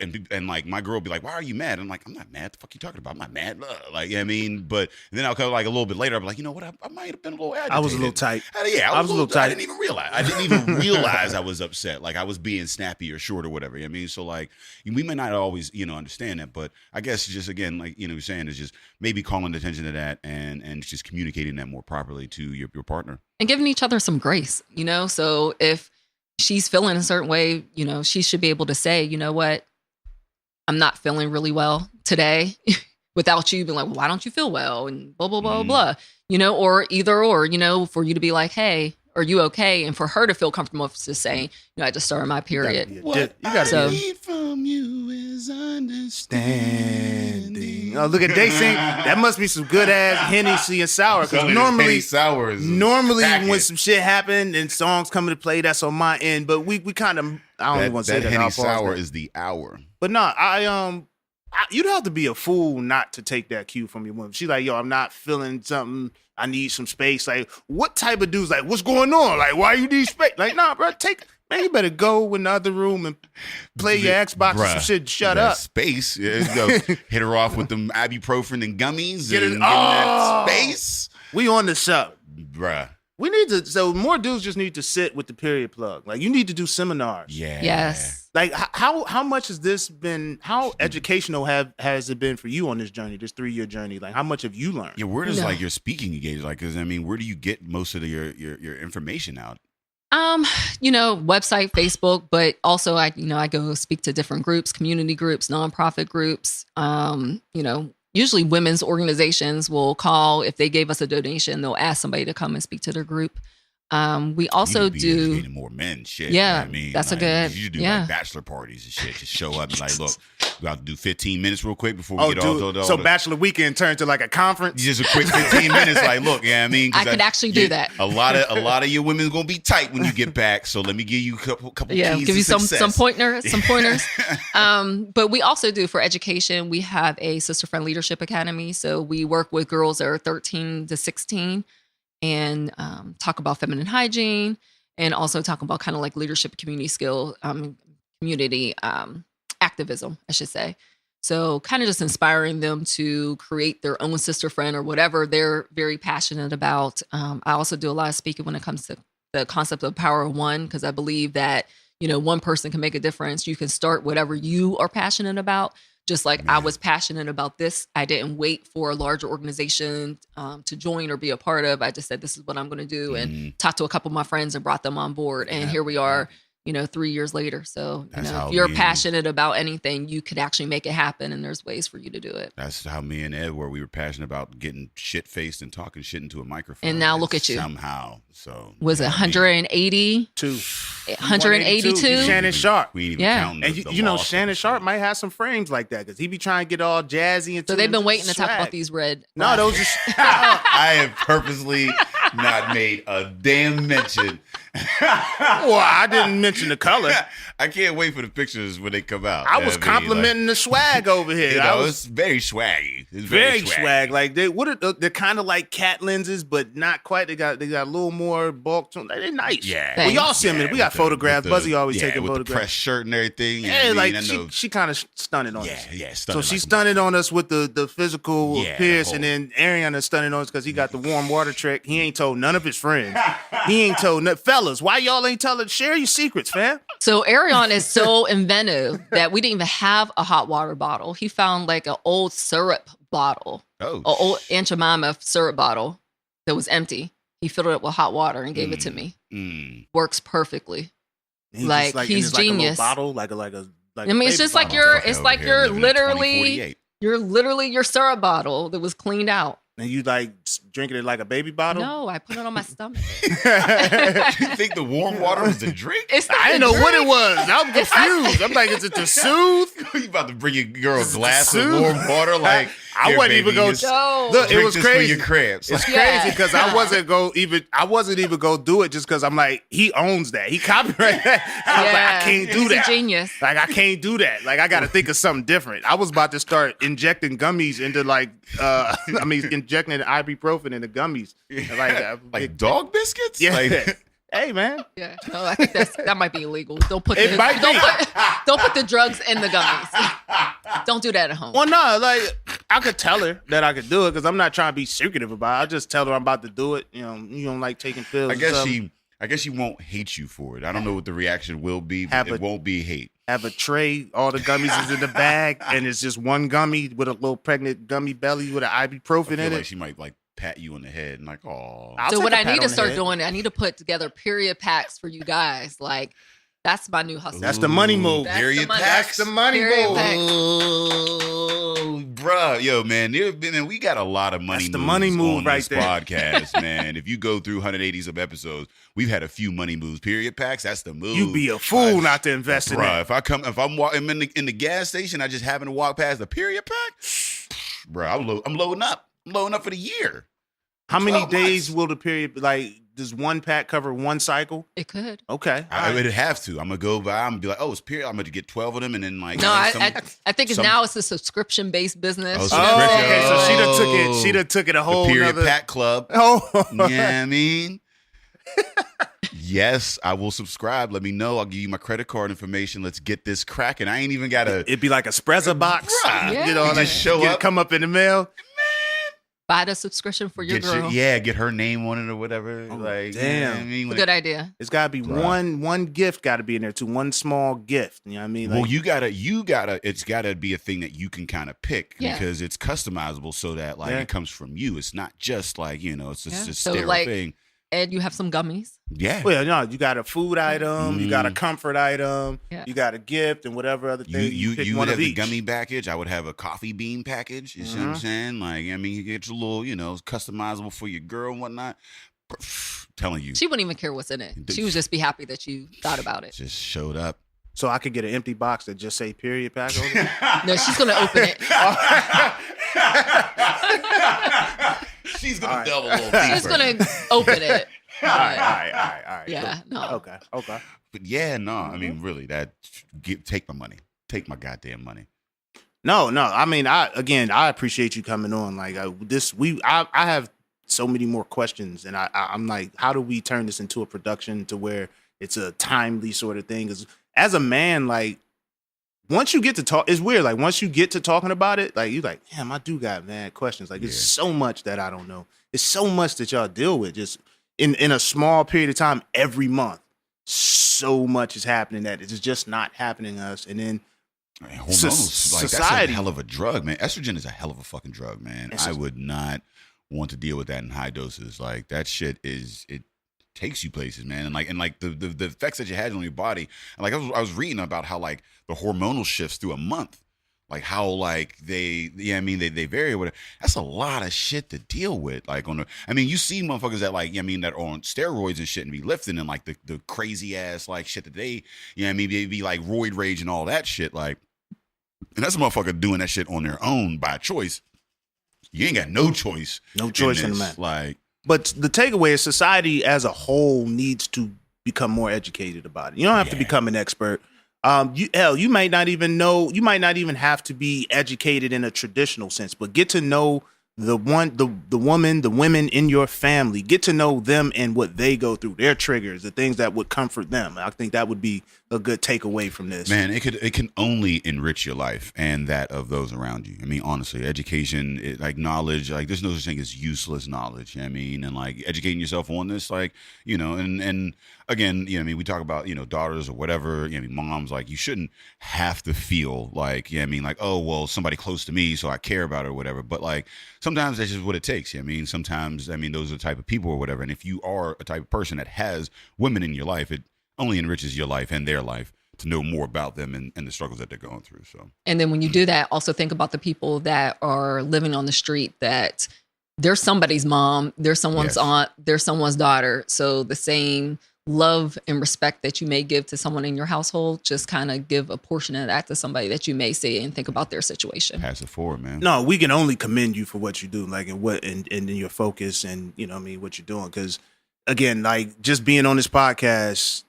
and like, my girl will be like, why are you mad? I'm like, I'm not mad. The fuck you talking about? I'm not mad. Like, you know what I mean? But then I'll come, like, a little bit later, I'll be like, you know what? I might have been a little agitated. I was a little tight. Yeah, I was a little tight. I didn't even realize I was upset. Like, I was being snappy or short or whatever. You know what I mean? So, like, we may not always, you know, understand that, but I guess just, again, like, you know, you're saying, is just maybe calling attention to that and just communicating that more properly to your partner. And giving each other some grace, you know? So if she's feeling a certain way, you know, she should be able to say, you know what? I'm not feeling really well today, without you being like, well, why don't you feel well? And blah, blah, blah, blah, you know, or either, or, you know, for you to be like, hey, are you okay? And for her to feel comfortable to say, you know, I just started my period. What I need from you is understanding. Oh, look at they sing. That must be some good ass Hennessy and sour. Because normally when some shit happen and songs come into play, that's on my end. But we kind of, I don't even want to say that. Henny sour is the hour. But no, you'd have to be a fool not to take that cue from your woman. She's like, yo, I'm not feeling something. I need some space. Like, what type of dude's like, what's going on? Like, why you need space? Like, nah, bro, man, you better go in the other room and play your Xbox or some shit. Shut up. Space. Yeah, hit her off with them ibuprofen and gummies. Get that space. We on the show. Bruh. We need to, so more dudes just need to sit with the period plug. Like, you need to do seminars. Yeah. Yes. Like, how much has this been, how educational has it been for you on this journey, this 3-year journey? Like, how much have you learned? Yeah, where does, like, your speaking engage? Like, because, I mean, where do you get most of your information out? You know, website, Facebook, but also I go speak to different groups, community groups, nonprofit groups. You know, usually women's organizations will call if they gave us a donation. They'll ask somebody to come and speak to their group. We also do more men. Shit. Yeah, I mean, that's like, a good. You do like bachelor parties and shit. Just show up and like, look, we have to do 15 minutes real quick before we get all. So bachelor weekend turned to like a conference. Just a quick 15 minutes. Like, look, yeah, I mean, I could actually do that. A lot of your women's gonna be tight when you get back. So let me give you a couple keys give you to some pointers. But we also do for education. We have a Sister Friend Leadership Academy. So we work with girls that are 13 to 16. And talk about feminine hygiene, and also talk about kind of like leadership, community skill, community activism, I should say. So kind of just inspiring them to create their own sister friend or whatever they're very passionate about. I also do a lot of speaking when it comes to the concept of power of one, because I believe that, you know, one person can make a difference. You can start whatever you are passionate about. Just like I was passionate about this, I didn't wait for a larger organization to join or be a part of. I just said, this is what I'm going to do, and talked to a couple of my friends and brought them on board. And here we are, you know, 3 years later. So, you know, if you're passionate about anything, you could actually make it happen. And there's ways for you to do it. That's how me and Ed were. We were passionate about getting shit faced and talking shit into a microphone. And now look at you. Somehow. So was it 182? 182? Shannon Sharp. We ain't even counting and the you know, loss Shannon Sharp might have some frames like that because he be trying to get all jazzy and so they've been waiting to talk about these red. No, those are. I have purposely not made a damn mention. Well, I didn't mention the color. I can't wait for the pictures when they come out. I was complimenting the swag over here. You know, it's very swaggy. It's very swag. Like they're kind of like cat lenses, but not quite. They got a little more bulk to them. They're nice. Yeah. Well, y'all see them. We got photographs. Buzzy always taking with photographs. The press shirt and everything. Yeah, like she kind of stunted on us. Yeah, so she stunted on us with the physical appearance, and then Ariana stunted on us because he got the warm water trick. He ain't told none of his friends. He ain't told fellas. Why y'all ain't telling? Share your secrets, fam. So Arion is so inventive that we didn't even have a hot water bottle. He found like an old syrup bottle, an old Aunt Jemima syrup bottle that was empty. He filled it up with hot water and gave it to me. Works perfectly. Like he's genius. Like a little bottle, I mean, it's just like you're literally your syrup bottle that was cleaned out. And you like drinking it like a baby bottle? No, I put it on my stomach. You think the warm water was the drink? I didn't know what it was. I'm confused. I'm like, is it to soothe? You about to bring your girl a glass of warm water? Like I here, wouldn't baby, even go. just Look, it drink was this crazy. For your crabs. It's Yeah. crazy because I wasn't even go do it just because I'm like, he owns that. He copyrighted that. I was like, I can't do He's that. a genius. Like, I can't do that. Like, I got to think of something different. I was about to start injecting gummies into injecting ibuprofen into gummies. Like dog biscuits? Yeah. Like, Hey, man. Yeah, no, I think that might be illegal. Don't put It might be. don't put the drugs in the gummies. Don't do that at home. Well, no, like, I could tell her that I could do it because I'm not trying to be secretive about it. I just tell her I'm about to do it. You know, you don't like taking pills. I guess she won't hate you for it. I don't know what the reaction will be, but it won't be hate. Have a tray, all the gummies is in the bag, and it's just one gummy with a little pregnant gummy belly with an ibuprofen I feel in like it. she might like pat you on the head and like, oh. So what I need to start doing, I need to put together period packs for you guys. Like, that's my new hustle. That's the money move. That's Period the money. packs. That's the money Period move. packs. Oh, bruh. Yo, man, we got a lot of money That's the moves money move on right this there. podcast, man. If you go through 180s of episodes, we've had a few money moves. Period packs, that's the move. You be a fool not to invest in Bruh, that. if I'm in the gas station, I just happen to walk past the period pack, bruh, I'm loading up. I'm loading up for the year. How many 12 days months. will the period, like, does one pack cover one cycle? It could. Okay. I would have to. I'm gonna go by. I'm gonna be like, oh, it's period. I'm gonna get 12 of them, and then like. No, I I think some- now it's a subscription based business. Oh, You so know what I'm okay. saying? So she done took it a the whole period nother. pack club. Oh. You know what I mean? Yes, I will subscribe. Let me know. I'll give you my credit card information. Let's get this cracking. I ain't even gotta. It'd be like a Sprezza box. Bruh. Yeah. You know, You like, just show up. come up in the mail. Buy the subscription for your Get girl. get her name on it or whatever. Oh, like, damn. you know what I mean? It's a Like, good idea. It's got to be one gift got to be in there too. One small gift. You know what I mean? Like, well, it's gotta be a thing that you can kind of pick because it's customizable so that like it comes from you. It's not just like, it's just a So, sterile like, thing. And you have some gummies. Yeah. well, no, you got a food item, you got a comfort item, Yeah. you got a gift, and whatever other thing. You pick would one have of the each. gummy package. I would have a coffee bean package. You see what I'm saying? Like, I mean, you get your little, it's customizable for your girl and whatnot. Telling you, She wouldn't even care what's in it. She would just be happy that you thought about it. just showed up. So I could get an empty box that just say period pack on it. No, she's gonna open it. She's gonna delve a little She's deeper. gonna open it. all right. Yeah, cool. no. Okay. But yeah, no, I mean, really, take my money, take my goddamn money. No. I mean, I appreciate you coming on. Like I have so many more questions, and I'm like, how do we turn this into a production to where it's a timely sort of thing? Because as a man, like, once you get to talk, it's weird. Like, once you get to talking about it, like, you're like, damn, I do got mad questions. Like, it's so much that I don't know. It's so much that y'all deal with just in a small period of time every month. So much is happening that it's just not happening to us. And then Hormones, that's society. a hell of a drug, man. Estrogen is a hell of a fucking drug, man. I would not want to deal with that in high doses. Like, that shit it takes you places, man. And like the effects that you had on your body. And like I was reading about how like the hormonal shifts through a month. Like how like they vary or whatever. That's a lot of shit to deal with. Like you see motherfuckers that like, that are on steroids and shit and be lifting and like the crazy ass like shit that they, they be like roid rage and all that shit. Like, and that's a motherfucker doing that shit on their own by choice. You ain't got no choice. No choice in the this. matter. Like, but the takeaway is society as a whole needs to become more educated about it. You don't have to become an expert. You might not even know. You might not even have to be educated in a traditional sense, but get to know the women in your family. Get to know them and what they go through, their triggers, the things that would comfort them. I think that would be a good takeaway from this. man, it can only enrich your life and that of those around you. I mean, honestly, education, like knowledge, like there's no such thing as useless knowledge. And like educating yourself on this, like, and again, we talk about, daughters or whatever, moms, like you shouldn't have to feel like, like, oh, well, somebody close to me, so I care about it or whatever. But like, sometimes that's just what it takes. Sometimes, those are the type of people or whatever. And if you are a type of person that has women in your life, it only enriches your life and their life to know more about them and the struggles that they're going through. So, And then when you do that, also think about the people that are living on the street that they're somebody's mom, they're someone's aunt, they're someone's daughter. So the same love and respect that you may give to someone in your household, just kind of give a portion of that to somebody that you may see and think about their situation. Pass it forward, man. No, we can only commend you for what you do, like, and in your focus and, you know what I mean, what you're doing. Because, again, like, just being on this podcast,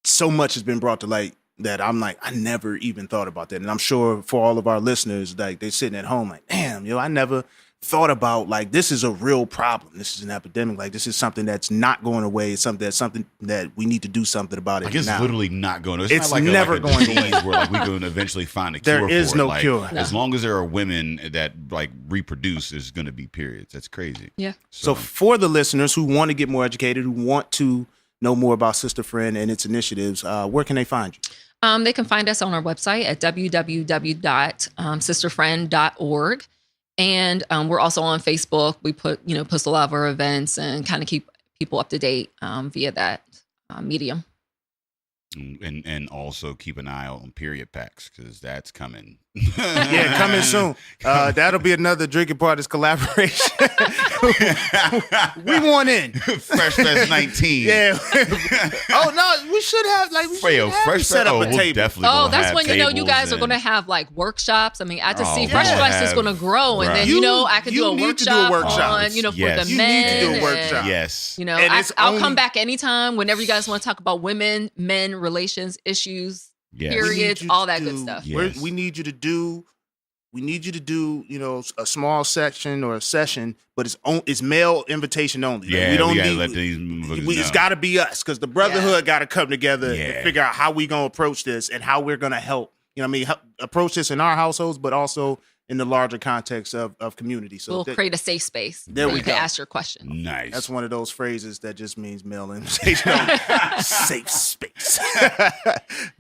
so much has been brought to light that I'm like, I never even thought about that. And I'm sure for all of our listeners, like, they're sitting at home like, damn, I never thought about, like, this is a real problem. This is an epidemic. Like, this is something that's not going away. It's something that we need to do something about it. Like, it's now. literally not going to. It's not like never a going disease where like we can eventually find a cure. There is for no it. Like, cure. As long as there are women that like reproduce, there's going to be periods. That's crazy. Yeah. So for the listeners who want to get more educated, who want to know more about Sister Friend and its initiatives, where can they find you? They can find us on our website at www.sisterfriend.org. And we're also on Facebook. We post a lot of our events and kind of keep people up to date via that medium. And also keep an eye out on period packs because that's coming. Yeah, coming soon. That'll be another Drinking Partners collaboration. We want in. Fresh Fest 19. Yeah. Oh no, we should have Fresh set up a table. Definitely That's when you guys are going to have like workshops. I mean, I just see Fresh Fest is going to grow, and right. then I could do a workshop on for Yes. the men. You need to do a workshop. Yes. I'll come back anytime whenever you guys want to talk about women, men, relations, issues. Yes. Periods, all that good stuff. Yes. We need you to do, a small section or a session, but it's male invitation only. Yeah, like, we don't gotta need. let these motherfuckers It's know. got to be us because the brotherhood got to come together and figure out how we gonna approach this and how we're gonna help. You know what I mean? Approach this in our households, but also in the larger context of community. So we'll create a safe space there where we you can go. ask your question. Nice. That's one of those phrases that just means male invitation. Safe space.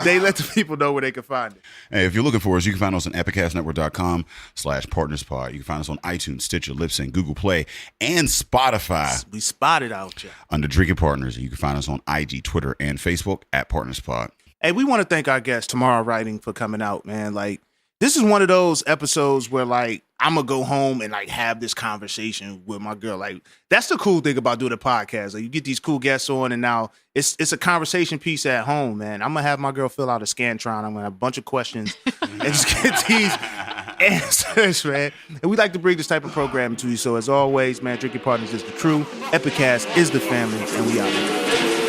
They let the people know where they can find it. Hey, if you're looking for us, you can find us on epicastnetwork.com/partnerspod. You can find us on iTunes, Stitcher, Libsyn, Google Play, and Spotify. We spotted out here. Under Drinking Partners. You can find us on IG, Twitter, and Facebook at PartnersPod. Hey, we want to thank our guest, Tamara Writing, for coming out, man. Like, this is one of those episodes where, like, I'm going to go home and, like, have this conversation with my girl. Like, that's the cool thing about doing a podcast. Like, you get these cool guests on, and now it's a conversation piece at home, man. I'm going to have my girl fill out a Scantron. I'm going to have a bunch of questions and just get these answers, man. And we like to bring this type of programming to you. So, as always, man, Drinking Partners is the crew. Epicast is the family, and we out here.